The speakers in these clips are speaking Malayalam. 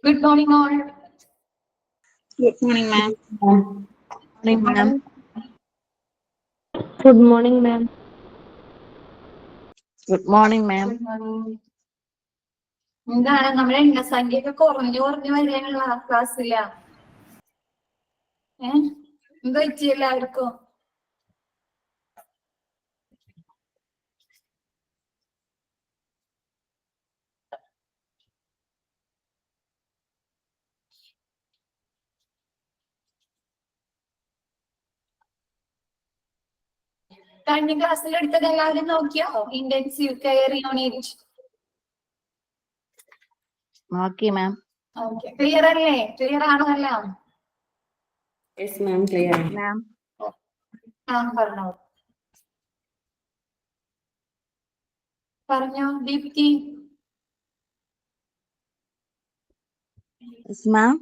Good morning, all. Good morning, ma'am. Morning, ma'am. Good morning, ma'am. Good morning, ma'am. Good morning. എന്താണ് നമ്മുടെ എണ്ണസംഖ്യയൊക്കെ കുറഞ്ഞു വരികയാണുള്ള ക്ലാസ്സില എന്താ പറ്റി എല്ലാവർക്കും? കഴിഞ്ഞ ക്ലാസ്സിൽ എടുത്തത് എല്ലാവരും നോക്കിയോ? ഇന്റൻസീവ് കെയർ യൂണിറ്റ് നോക്കി, മാം. ഓക്കെ, ക്ലിയർ അല്ലേ? ക്ലിയർ ആണോ എല്ലാം? Yes, ma'am. Clear. Ma'am. പറഞ്ഞോ ദീപ്തി. Yes, ma'am.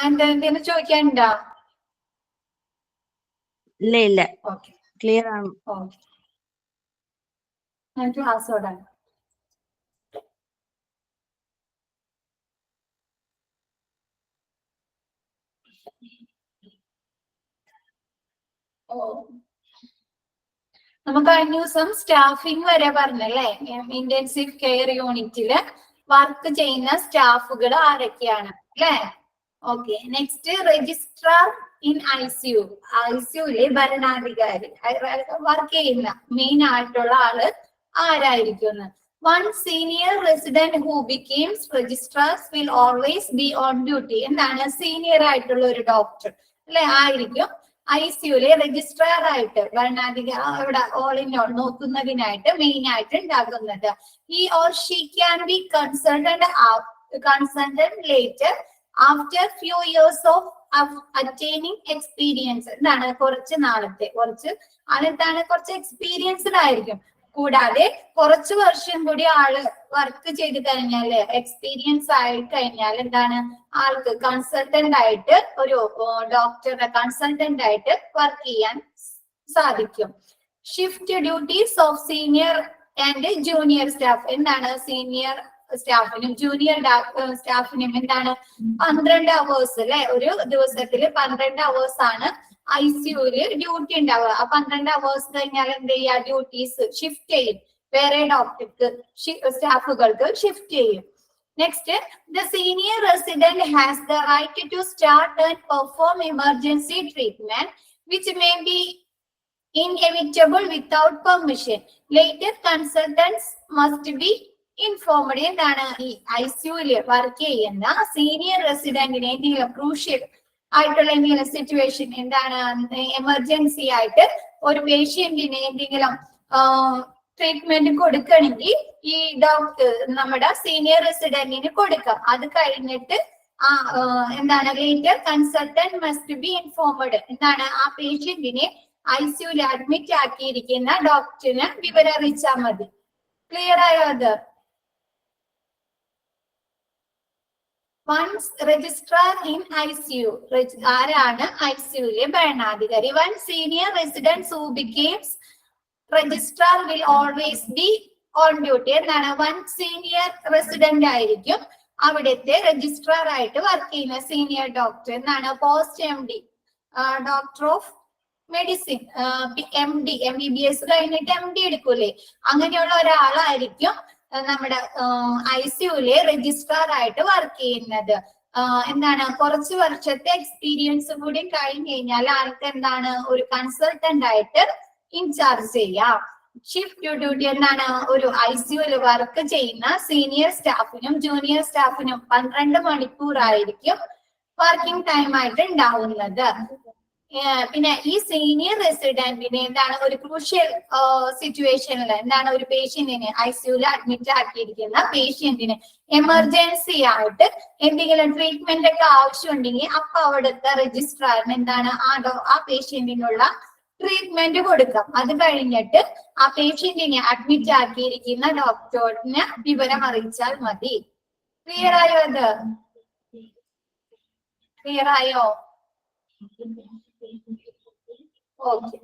എന്തെങ്കിലും ചോദിക്കാനുണ്ടോ? ഇല്ല. ഓക്കെ, ക്ലിയർ ആണ്. ഓക്കെ. ഞാൻ ക്ലാസ് തുടങ്ങാം. നമുക്ക് കഴിഞ്ഞ ദിവസം സ്റ്റാഫിംഗ് വരെ പറഞ്ഞല്ലേ? ഇന്റൻസീവ് കെയർ യൂണിറ്റില് വർക്ക് ചെയ്യുന്ന സ്റ്റാഫുകൾ ആരൊക്കെയാണ് അല്ലേ? Okay, next registrar in ICU. ICUല് ഭരണാധികാരി വർക്ക് ചെയ്യുന്ന മെയിൻ ആയിട്ടുള്ള ആള് ആരായിരിക്കും? One senior resident who becomes registrars will always be on duty. എന്താണ്? സീനിയർ ആയിട്ടുള്ള ഒരു ഡോക്ടർ അല്ലെ ആയിരിക്കും ICUലെ രജിസ്ട്രാർ ആയിട്ട് ഭരണാധികാരി ഇവിടെ ഓൾ ഇൻ ഓൾ നോക്കുന്നതിനായിട്ട് മെയിൻ ആയിട്ട് ഉണ്ടാകുന്നത്. He or she can be consulted later after few years of attaining experience. എന്താണ്? കുറച്ച് നാളത്തെ കുറച്ച് എക്സ്പീരിയൻസ്ഡ് ആയിരിക്കും. കൂടാതെ കുറച്ച് വർഷം കൂടി ആള് വർക്ക് ചെയ്ത് കഴിഞ്ഞാല് എക്സ്പീരിയൻസ് ആയി കഴിഞ്ഞാൽ എന്താണ്? ആൾക്ക് കൺസൾട്ടന്റ് ആയിട്ട് ഒരു ഡോക്ടറുടെ കൺസൾട്ടന്റ് ആയിട്ട് വർക്ക് ചെയ്യാൻ സാധിക്കും. Shift duties of senior and junior staff. എന്താണ്? സീനിയർ സ്റ്റാഫിനും ജൂനിയർ സ്റ്റാഫിനും എന്താണ്? 12 hours അല്ലെ? ഒരു ദിവസത്തില് 12 hours ആണ് ICUല് ഡ്യൂട്ടി ഉണ്ടാവുക. ആ 12 hours കഴിഞ്ഞാൽ എന്ത് ചെയ്യുക? ഡ്യൂട്ടീസ് ഷിഫ്റ്റ് ചെയ്യും, വേറെ ഡോക്ടർക്ക് സ്റ്റാഫുകൾക്ക് ഷിഫ്റ്റ് ചെയ്യും. Next, the senior resident has the right to start and perform emergency treatment which may be inevitable without permission. Later consultants must be informed. എന്താണ്? ഈ ICUല് വർക്ക് ചെയ്യുന്ന സീനിയർ റെസിഡന്റിനെ എന്തെങ്കിലും ക്രൂഷ്യൽ ആയിട്ടുള്ള എന്തെങ്കിലും സിറ്റുവേഷൻ, എന്താണ് എമർജൻസി ആയിട്ട് ഒരു പേഷ്യന്റിന് എന്തെങ്കിലും ട്രീറ്റ്മെന്റ് കൊടുക്കണമെങ്കിൽ ഈ ഡോക്ടർ നമ്മുടെ സീനിയർ റെസിഡന്റിന് കൊടുക്കാം. അത് കഴിഞ്ഞിട്ട് എന്താണ്? Later consultant must be informed. എന്താണ്? ആ പേഷ്യന്റിനെ ICUല് അഡ്മിറ്റ് ആക്കിയിരിക്കുന്ന ഡോക്ടറിന് വിവരം അറിയിച്ചാൽ മതി. ക്ലിയർ ആയോ അത്? Once registrar in ICU. ആരാണ് ICUലെ ഭരണാധികാരി? One senior resident who becomes registrar will always be on duty. എന്താണ്? One senior resident ആയിരിക്കും അവിടുത്തെ രജിസ്ട്രാർ ആയിട്ട് വർക്ക് ചെയ്യുന്ന സീനിയർ ഡോക്ടർ. എന്താണ്? Post MD, doctor of medicine, MD, MBBS കഴിഞ്ഞിട്ട് MD എടുക്കൂലേ? അങ്ങനെയുള്ള ഒരാളായിരിക്കും നമ്മുടെ ICUലെ രജിസ്ട്രാർ ആയിട്ട് വർക്ക് ചെയ്യുന്നത്. എന്താണ്? കുറച്ച് വർഷത്തെ എക്സ്പീരിയൻസ് കൂടി കഴിഞ്ഞ് കഴിഞ്ഞാൽ ആൾക്ക് എന്താണ്? ഒരു കൺസൾട്ടന്റ് ആയിട്ട് ഇൻചാർജ് ചെയ്യാം. ഷിഫ്റ്റ് ഡ്യൂട്ടി എന്താണ്? ഒരു ICUല് വർക്ക് ചെയ്യുന്ന സീനിയർ സ്റ്റാഫിനും ജൂനിയർ സ്റ്റാഫിനും 12 മണിക്കൂർ ആയിരിക്കും വർക്കിംഗ് ടൈം ആയിട്ട് ഉണ്ടാവുന്നത്. പിന്നെ ഈ സീനിയർ റെസിഡന്റിന് എന്താണ്? ഒരു ക്രൂഷ്യൽ സിറ്റുവേഷനിൽ എന്താണ്? ഒരു പേഷ്യന്റിന് ICUല് അഡ്മിറ്റ് ആക്കിയിരിക്കുന്ന പേഷ്യന്റിന് എമർജൻസി ആയിട്ട് എന്തെങ്കിലും ട്രീറ്റ്മെന്റ് ഒക്കെ ആവശ്യമുണ്ടെങ്കിൽ അപ്പൊ അവിടുത്തെ രജിസ്ട്രാറിന് എന്താണ്? ആ പേഷ്യന്റിനുള്ള ട്രീറ്റ്മെന്റ് കൊടുക്കാം. അത് കഴിഞ്ഞിട്ട് ആ പേഷ്യന്റിനെ അഡ്മിറ്റ് ആക്കിയിരിക്കുന്ന ഡോക്ടറിന് വിവരം അറിയിച്ചാൽ മതി. ക്ലിയർ ആയോ? അത് ക്ലിയർ ആയോ? Okay.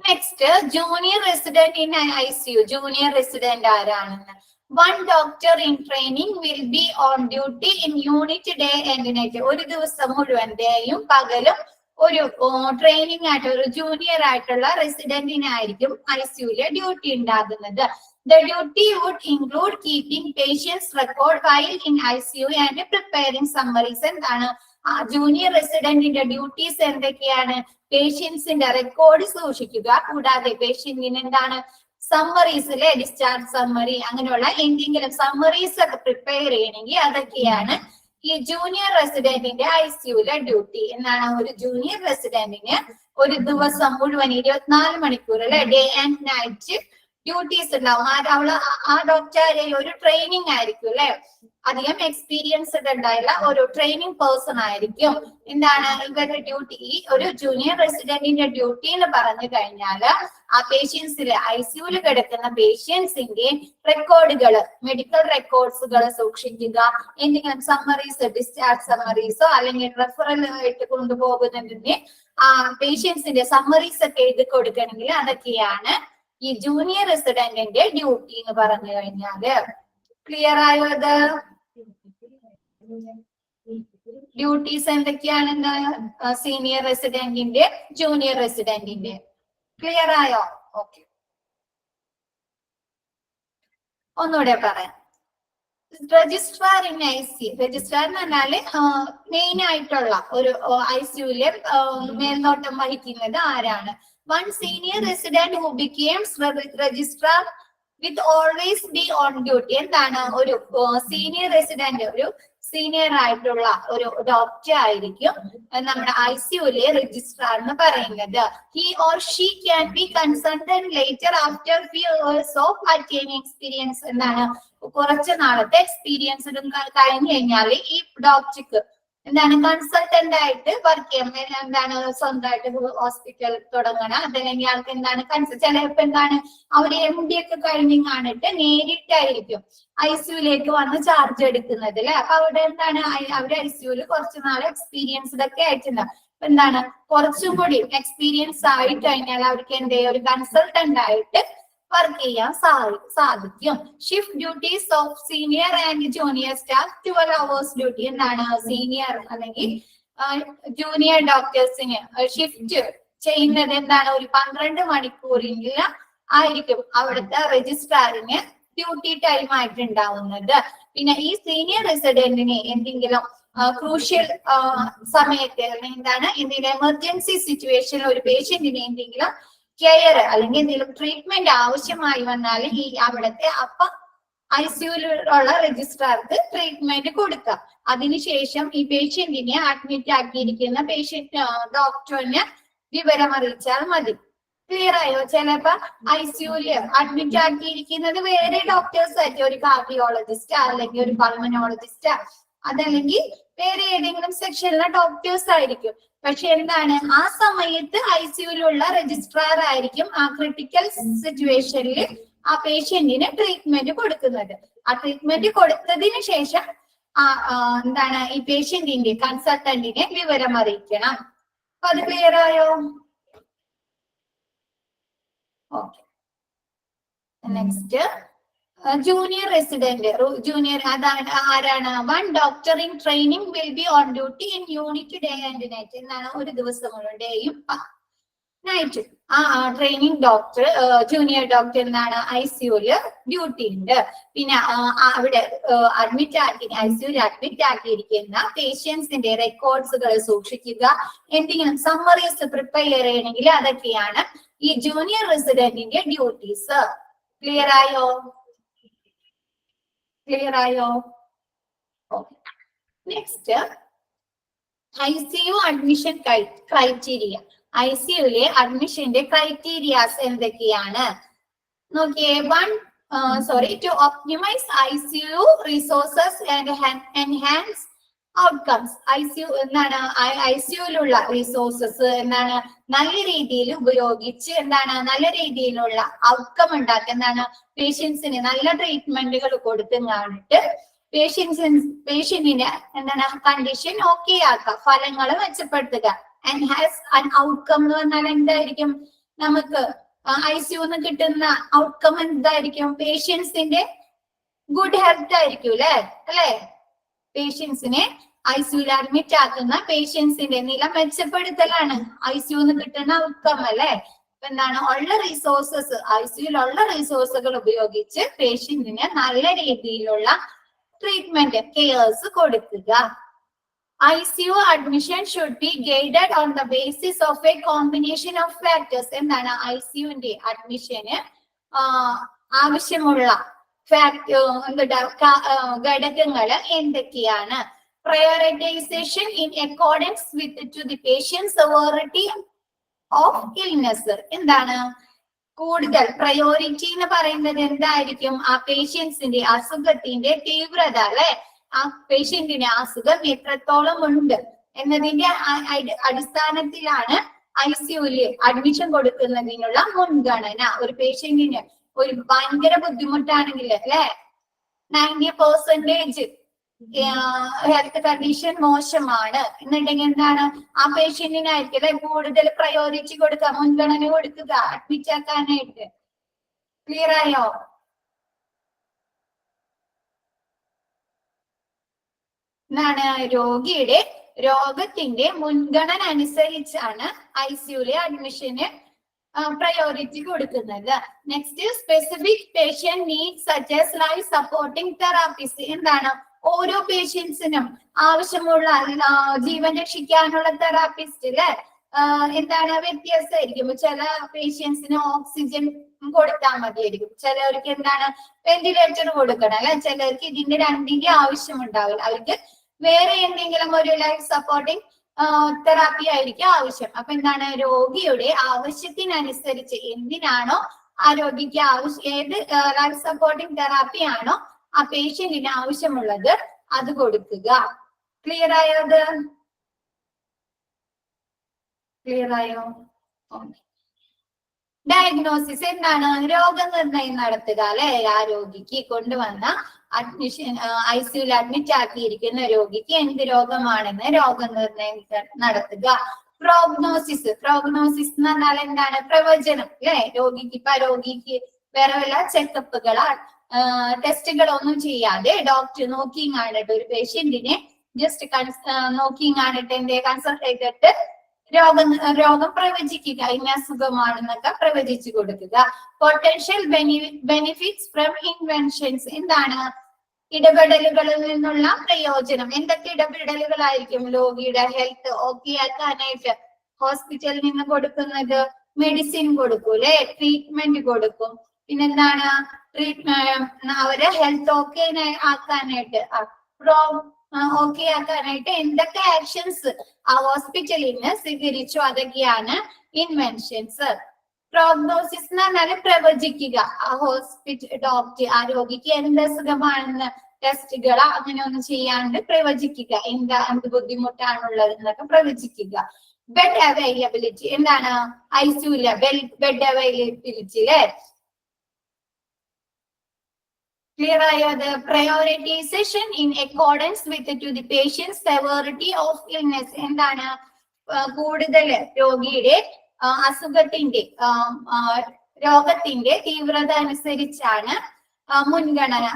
Next, junior resident in ICU. Junior resident ആരാണെന്ന്? One doctor in training will be on duty in unit day and night. ഒരു ദിവസം മുഴുവൻ ഡേയും പകലും ഒരു ട്രെയിനിങ് ആയിട്ട് ഒരു ജൂനിയർ ആയിട്ടുള്ള റെസിഡന്റിനായിരിക്കും ICUലെ ഡ്യൂട്ടി ഉണ്ടാകുന്നത്. The duty would include keeping patients record while in ICU and preparing summaries. എന്താണ് ജൂനിയർ റെസിഡന്റിന്റെ ഡ്യൂട്ടീസ് എന്തൊക്കെയാണ്? പേഷ്യൻസിന്റെ റെക്കോർഡ് സൂക്ഷിക്കുക, കൂടാതെ പേഷ്യന്റിന് എന്താണ് സമ്മറീസ് അല്ലെ, ഡിസ്ചാർജ് സമ്മറി അങ്ങനെയുള്ള എന്തെങ്കിലും സമ്മറീസ് ഒക്കെ പ്രിപ്പയർ ചെയ്യണമെങ്കിൽ അതൊക്കെയാണ് ഈ ജൂനിയർ റെസിഡന്റിന്റെ ICUലെ ഡ്യൂട്ടി. എന്താണ് ഒരു ജൂനിയർ റെസിഡന്റിന് ഒരു ദിവസം മുഴുവൻ 24 മണിക്കൂർ അല്ലെ, ഡേ ആൻഡ് നൈറ്റ് ഡ്യൂട്ടീസ് ഉണ്ടാവും. ആ ഡോക്ടറെ ഒരു ട്രെയിനിങ് ആയിരിക്കും അല്ലെ, അധികം എക്സ്പീരിയൻസ്ഡ് ഉണ്ടായില്ല ഒരു ട്രെയിനിങ് പേഴ്സൺ ആയിരിക്കും. എന്താണ് ഇവരുടെ ഡ്യൂട്ടി? ഈ ഒരു ജൂനിയർ റെസിഡന്റിന്റെ ഡ്യൂട്ടി എന്ന് പറഞ്ഞു കഴിഞ്ഞാൽ ആ പേഷ്യൻസിലെ ICUല് കിടക്കുന്ന പേഷ്യൻസിന്റെ റെക്കോർഡുകൾ, മെഡിക്കൽ റെക്കോർഡ്സുകൾ സൂക്ഷിക്കുക, എന്തെങ്കിലും സമ്മറീസ്, ഡിസ്ചാർജ് സമ്മറീസോ അല്ലെങ്കിൽ റെഫറൽ ആയിട്ട് കൊണ്ടുപോകുന്നതിന്റെ പേഷ്യൻസിന്റെ സമ്മറീസ് ഒക്കെ എഴുതി കൊടുക്കണമെങ്കിൽ അതൊക്കെയാണ് ഈ ജൂനിയർ റെസിഡന്റിന്റെ ഡ്യൂട്ടി എന്ന് പറഞ്ഞു കഴിഞ്ഞാല്. ക്ലിയർ ആയോ? അത് ഡ്യൂട്ടീസ് എന്തൊക്കെയാണെന്ന് സീനിയർ റെസിഡന്റിന്റെ, ജൂനിയർ റെസിഡന്റിന്റെ ക്ലിയർ ആയോ? ഓക്കെ, ഒന്നുകൂടെ പറയാം. രജിസ്ട്രാർ ഇൻ ICU, രജിസ്ട്രാർ എന്ന് പറഞ്ഞാല് മെയിൻ ആയിട്ടുള്ള ഒരു ICUലെ മേൽനോട്ടം വഹിക്കുന്നത് ആരാണ്? One senior resident who becomes registrar with always be on duty. എന്താണ് ഒരു സീനിയർ റെസിഡന്റ്, ഒരു സീനിയർ ആയിട്ടുള്ള ഒരു ഡോക്ടർ ആയിരിക്കും നമ്മുടെ ICUലെ രജിസ്ട്രാർ എന്ന് പറയുന്നത്. He or she can be consulted later after few years of attaining experience. എന്താണ് കുറച്ച് നാളത്തെ എക്സ്പീരിയൻസ് കഴിഞ്ഞു കഴിഞ്ഞാൽ ഈ ഡോക്ടർക്ക് എന്താണ് കൺസൾട്ടന്റ് ആയിട്ട് വർക്ക് ചെയ്യാം. എന്താണ് സ്വന്തമായിട്ട് ഹോസ്പിറ്റൽ തുടങ്ങണം, അതല്ലെങ്കിൽ ആൾക്ക് എന്താണ് ചിലപ്പോ എന്താണ് അവര് MD ഒക്കെ കഴിഞ്ഞ് കാണിട്ട് നേരിട്ടായിരിക്കും ICUലേക്ക് വന്ന് ചാർജ് എടുക്കുന്നത് അല്ലെ. അപ്പൊ അവിടെ എന്താണ് അവര് ICUല് കുറച്ച് നാൾ എക്സ്പീരിയൻസ്ഡ് ഒക്കെ ആയിട്ടുണ്ടാവും. എന്താണ് കുറച്ചും കൂടി എക്സ്പീരിയൻസ് ആയി കഴിഞ്ഞാൽ അവർക്ക് എന്ത് ചെയ്യും, ഒരു കൺസൾട്ടന്റ് ആയിട്ട് വർക്ക് ചെയ്യാൻ സാധിക്കും. Shift duties of senior and junior staff 12 hours duty. എന്താണ് സീനിയർ അല്ലെങ്കിൽ ജൂനിയർ ഡോക്ടേഴ്സിന് ഷിഫ്റ്റ് ചെയ്യുന്നത് എന്താണ് ഒരു 12 മണിക്കൂറിൽ ആയിരിക്കും അവിടുത്തെ രജിസ്ട്രാറിന് ഡ്യൂട്ടി ടൈം ആയിട്ട് ഉണ്ടാവുന്നത്. പിന്നെ ഈ സീനിയർ റെസിഡന്റിന് എന്തെങ്കിലും ക്രൂഷ്യൽ സമയത്ത് എന്താണ് എന്തെങ്കിലും എമർജൻസി സിറ്റുവേഷനിൽ ഒരു പേഷ്യന്റിന് എന്തെങ്കിലും കെയർ അല്ലെങ്കിൽ എന്തെങ്കിലും ട്രീറ്റ്മെന്റ് ആവശ്യമായി വന്നാൽ ഈ അവിടുത്തെ ICUലുള്ള രജിസ്ട്രാർക്ക് ട്രീറ്റ്മെന്റ് കൊടുക്കാം. അതിനുശേഷം ഈ പേഷ്യന്റിനെ അഡ്മിറ്റ് ആക്കിയിരിക്കുന്ന ഡോക്ടറിന് വിവരം അറിയിച്ചാൽ മതി. ക്ലിയർ ആയോ? ചിലപ്പോ ICUല് അഡ്മിറ്റ് ആക്കിയിരിക്കുന്നത് വേറെ ഡോക്ടേഴ്സ് ആയിരിക്കും, ഒരു കാർഡിയോളജിസ്റ്റ് അല്ലെങ്കിൽ ഒരു പൾമനോളജിസ്റ്റ്, അതല്ലെങ്കിൽ വേറെ ഏതെങ്കിലും സെക്ഷനിലെ ഡോക്ടേഴ്സ് ആയിരിക്കും. പക്ഷെ എന്താണ് ആ സമയത്ത് ICUലുള്ള രജിസ്ട്രാർ ആയിരിക്കും ആ ക്രിട്ടിക്കൽ സിറ്റുവേഷനിൽ ആ പേഷ്യന്റിന് ട്രീറ്റ്മെന്റ് കൊടുക്കുന്നത്. ആ ട്രീറ്റ്മെന്റ് കൊടുത്തതിന് ശേഷം എന്താണ് ഈ പേഷ്യന്റിന്റെ കൺസൾട്ടന്റിനെ വിവരം അറിയിക്കണം. അപ്പൊ അത് ക്ലിയർ ആയോ? Okay, next junior resident. Junior അതാണ് ആരാണ്? One doctor in training will be on duty in unit day and night. എന്താണ് ഒരു ദിവസം ഡേയും നൈറ്റും ട്രെയിനിങ് ഡോക്ടർ, ജൂനിയർ ഡോക്ടർ എന്താണ് ICUല് ഡ്യൂട്ടി ഉണ്ട്. പിന്നെ അവിടെ ICUല് അഡ്മിറ്റ് ആക്കിയിരിക്കുന്ന പേഷ്യൻസിന്റെ റെക്കോർഡ്സുകൾ സൂക്ഷിക്കുക, എന്തെങ്കിലും സമ്മറീസ് പ്രിപ്പയർ ചെയ്യണമെങ്കിൽ അതൊക്കെയാണ് ഈ ജൂനിയർ റെസിഡന്റിന്റെ ഡ്യൂട്ടീസ്. ക്ലിയർ ആയോ? ക്ലിയർ ആയോ? Next ICU admission criteria. ICUലെ അഡ്മിഷന്റെ ക്രൈറ്റീരിയാസ് എന്തൊക്കെയാണ് നോക്കിയേ. to optimize ICU resources and enhance outcomes. എന്താണ് ICUലുള്ള റിസോഴ്സസ് എന്താണ് നല്ല രീതിയിൽ ഉപയോഗിച്ച് എന്താണ് നല്ല രീതിയിലുള്ള ഔട്ട്കം ഉണ്ടാക്കുക. എന്താണ് പേഷ്യൻസിന് നല്ല ട്രീറ്റ്മെന്റുകൾ കൊടുത്തും കാണിട്ട് പേഷ്യന്റിന്റെ എന്താണ് കണ്ടീഷൻ ഓക്കെ ആക്കുക, ഫലങ്ങൾ മെച്ചപ്പെടുത്തുക. enhance an outcome എന്ന് പറഞ്ഞാൽ എന്തായിരിക്കും? നമുക്ക് ICUന്ന് കിട്ടുന്ന ഔട്ട്കം എന്തായിരിക്കും? പേഷ്യൻസിന്റെ ഗുഡ് ഹെൽത്ത് ആയിരിക്കും അല്ലെ? പേഷ്യൻസിനെ ICUയിൽ അഡ്മിറ്റ് ആക്കുന്ന പേഷ്യൻസിന്റെ നില മെച്ചപ്പെടുത്തലാണ് ICU കിട്ടുന്ന ഔട്ട്കം അല്ലെ? എന്താണ് ഉള്ള റിസോഴ്സസ്, ICUയിലുള്ള റിസോഴ്സുകൾ ഉപയോഗിച്ച് പേഷ്യന്റിന് നല്ല രീതിയിലുള്ള ട്രീറ്റ്മെന്റ് കെയർസ് കൊടുക്കുക. ICU admission should be guided on the basis of a combination of factors. എന്താണ് ICUവിന്റെ അഡ്മിഷന് ആവശ്യമുള്ള ഘടകങ്ങൾ എന്തൊക്കെയാണ്? Prioritization in accordance with to the patient's severity of illness. എന്താണ് കൂടുതൽ പ്രയോറിറ്റി എന്ന് പറയുന്നത്? എന്തായിരിക്കും? ആ പേഷ്യൻസിന്റെ അസുഖത്തിന്റെ തീവ്രത അല്ലെ? ആ പേഷ്യന്റിന് അസുഖം എത്രത്തോളം ഉണ്ട് എന്നതിന്റെ അടിസ്ഥാനത്തിലാണ് ICUയിൽ അഡ്മിഷൻ കൊടുക്കുന്നതിനുള്ള മുൻഗണന. ഒരു പേഷ്യന്റിന് ഒരു ഭയങ്കര ബുദ്ധിമുട്ടാണെങ്കിൽ അല്ലെ, 90% ഹെൽത്ത് കണ്ടീഷൻ മോശമാണ് എന്നുണ്ടെങ്കിൽ എന്താണ് ആ പേഷ്യന്റിനായിരിക്കും അല്ലെ കൂടുതൽ പ്രയോറിറ്റി കൊടുക്കുക, മുൻഗണന കൊടുക്കുക അഡ്മിറ്റ് ആക്കാനായിട്ട്. ക്ലിയർ ആയോ? എന്താണ് രോഗത്തിന്റെ മുൻഗണന അനുസരിച്ചാണ് ICUയിലെ അഡ്മിഷന് പ്രയോറിറ്റി കൊടുക്കുന്നത്. Next, specific patient needs such as life supporting therapies. എന്താണ് ഓരോ പേഷ്യൻസിനും ആവശ്യമുള്ള ജീവൻ രക്ഷിക്കാനുള്ള തെറാപ്പിസ്റ്റ് അല്ലെ എന്താണ് വ്യത്യാസമായിരിക്കും. ചില പേഷ്യൻസിന് ഓക്സിജൻ കൊടുത്താൽ മതിയായിരിക്കും, ചിലവർക്ക് എന്താണ് വെന്റിലേറ്റർ കൊടുക്കണം അല്ലെ, ചിലർക്ക് ഇതിന്റെ രണ്ടിന്റെ ആവശ്യമുണ്ടാവില്ല, അവർക്ക് വേറെ എന്തെങ്കിലും ഒരു ലൈഫ് സപ്പോർട്ടിംഗ് തെറാപ്പി ആയിരിക്കും ആവശ്യം. അപ്പൊ എന്താണ് രോഗിയുടെ ആവശ്യത്തിനനുസരിച്ച് എന്തിനാണോ ആ രോഗിക്ക് ആവശ്യം, ഏത് ലൈഫ് സപ്പോർട്ടിംഗ് തെറാപ്പി ആണോ ആ പേഷ്യന്റിന് ആവശ്യമുള്ളത് അത് കൊടുക്കുക. ക്ലിയർ ആയോ? ക്ലിയർ ആയോ? ഡയഗ്നോസിസ് എന്താണ്? രോഗനിർണയം നടത്തുക അല്ലെ? ആ രോഗിക്ക് കൊണ്ടുവന്ന അഡ്മിഷൻ ICUയിൽ അഡ്മിറ്റ് ആക്കിയിരിക്കുന്ന രോഗിക്ക് എന്ത് രോഗമാണെന്ന് രോഗനിർണയം നടത്തുക. പ്രോഗ്നോസിസ് എന്ന് പറഞ്ഞാൽ എന്താണ്? പ്രവചനം അല്ലെ? രോഗിക്ക് വേറെ വല്ല ചെക്കപ്പുകളോ ടെസ്റ്റുകളൊന്നും ചെയ്യാതെ ഡോക്ടർ നോക്കിയും കാണിട്ട് ഒരു പേഷ്യന്റിനെ ജസ്റ്റ് നോക്കിയും കാണിട്ട് കൺസൾട്ട് ചെയ്തിട്ട് രോഗം പ്രവചിക്കുക, ഇന്ന അസുഖമാണെന്നൊക്കെ പ്രവചിച്ചു കൊടുക്കുക. Potential benefits from inventions. എന്താണ് ഇടപെടലുകളിൽ നിന്നുള്ള പ്രയോജനം? എന്തൊക്കെ ഇടപെടലുകളായിരിക്കും? രോഗിയുടെ ഹെൽത്ത് ഓക്കെ ആക്കാനായിട്ട് ഹോസ്പിറ്റലിൽ നിന്ന് കൊടുക്കുന്നത് മെഡിസിൻ കൊടുക്കും അല്ലെ, ട്രീറ്റ്മെന്റ് കൊടുക്കും. പിന്നെന്താണ് അവരെ ഹെൽത്ത് ഓക്കെ ആക്കാനായിട്ട് ഓക്കെ ആക്കാനായിട്ട് എന്തൊക്കെ ആക്ഷൻസ് ആ ഹോസ്പിറ്റലിൽ നിന്ന് സ്വീകരിച്ചു അതൊക്കെയാണ് ഇൻവെൻഷൻസ്. പ്രോഗ്നോസിസ് എന്ന് പറഞ്ഞാൽ പ്രവചിക്കുക. ആ ഡോക്ടർ ആ രോഗിക്ക് എന്ത് അസുഖമാണെന്ന് ടെസ്റ്റുകൾ അങ്ങനെ ഒന്നും ചെയ്യാണ്ട് പ്രവചിക്കുക, എന്ത് ബുദ്ധിമുട്ടാണുള്ളത് എന്നൊക്കെ പ്രവചിക്കുക. Bed availability. എന്താണ് ICUയിലെ ബെഡ് അവൈലബിലിറ്റി അല്ലെ? ക്ലിയർ ആയത്? Prioritization in accordance with to the patient severity of illness. എന്താണ് കൂടുതൽ രോഗിയുടെ രോഗത്തിന്റെ തീവ്രത അനുസരിച്ചാണ് മുൻഗണന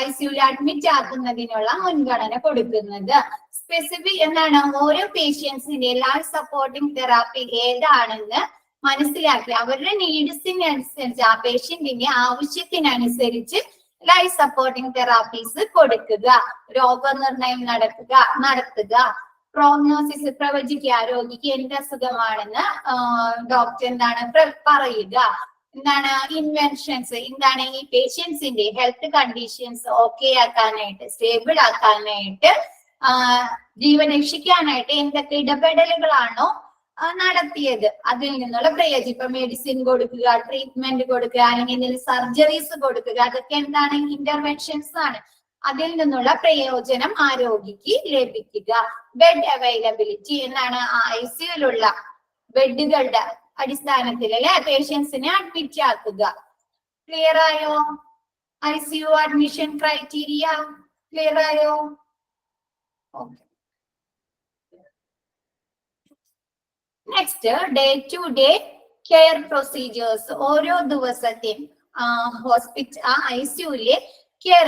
ICUയിൽ അഡ്മിറ്റ് ആക്കുന്നതിനുള്ള മുൻഗണന കൊടുക്കുന്നത്. സ്പെസിഫിക് എന്താണ് ഓരോ പേഷ്യൻസിന്റെ ലൈഫ് സപ്പോർട്ടിംഗ് തെറാപ്പി ഏതാണെന്ന് മനസ്സിലാക്കി അവരുടെ നീഡ്സിനനുസരിച്ച് ആ പേഷ്യന്റിന്റെ ആവശ്യത്തിനനുസരിച്ച് ലൈഫ് സപ്പോർട്ടിംഗ് തെറാപ്പീസ് കൊടുക്കുക. രോഗനിർണയം നടത്തുക. പ്രോഗ്നോസിസ് പ്രവചിക്കുക, രോഗിക്ക് എന്ത് അസുഖമാണെന്ന് ഡോക്ടർ എന്താണ് പറയുക. എന്താണ് ഇൻവെൻഷൻസ്? എന്താണ് ഈ പേഷ്യൻസിന്റെ ഹെൽത്ത് കണ്ടീഷൻസ് ഓക്കെ ആക്കാനായിട്ട്, സ്റ്റേബിൾ ആക്കാനായിട്ട്, ജീവൻ രക്ഷിക്കാനായിട്ട് എന്തൊക്കെ ഇടപെടലുകളാണോ നടത്തിയത് അതിൽ നിന്നുള്ള പ്രയോജനം. ഇപ്പൊ മെഡിസിൻ കൊടുക്കുക, ട്രീറ്റ്മെന്റ് കൊടുക്കുക, അല്ലെങ്കിൽ എന്തെങ്കിലും സർജറീസ് കൊടുക്കുക, അതൊക്കെ എന്താണ് ഇന്റർവെൻഷൻസ് ആണ്. അതിൽ നിന്നുള്ള പ്രയോജനം ആ രോഗിക്ക് ലഭിക്കുക. ബെഡ് അവൈലബിലിറ്റി എന്താണ് ICUയിലുള്ള ബെഡുകളുടെ അടിസ്ഥാനത്തിൽ അല്ലെ പേഷ്യൻസിനെ അഡ്മിറ്റ് ആക്കുക. ക്ലിയർ ആയോ? ICU അഡ്മിഷൻ ക്രൈറ്റീരിയ ക്ലിയർ ആയോ? Okay. Next, day to day care procedures. ഓരോ ദിവസത്തെയും ICUയിലെ കെയർ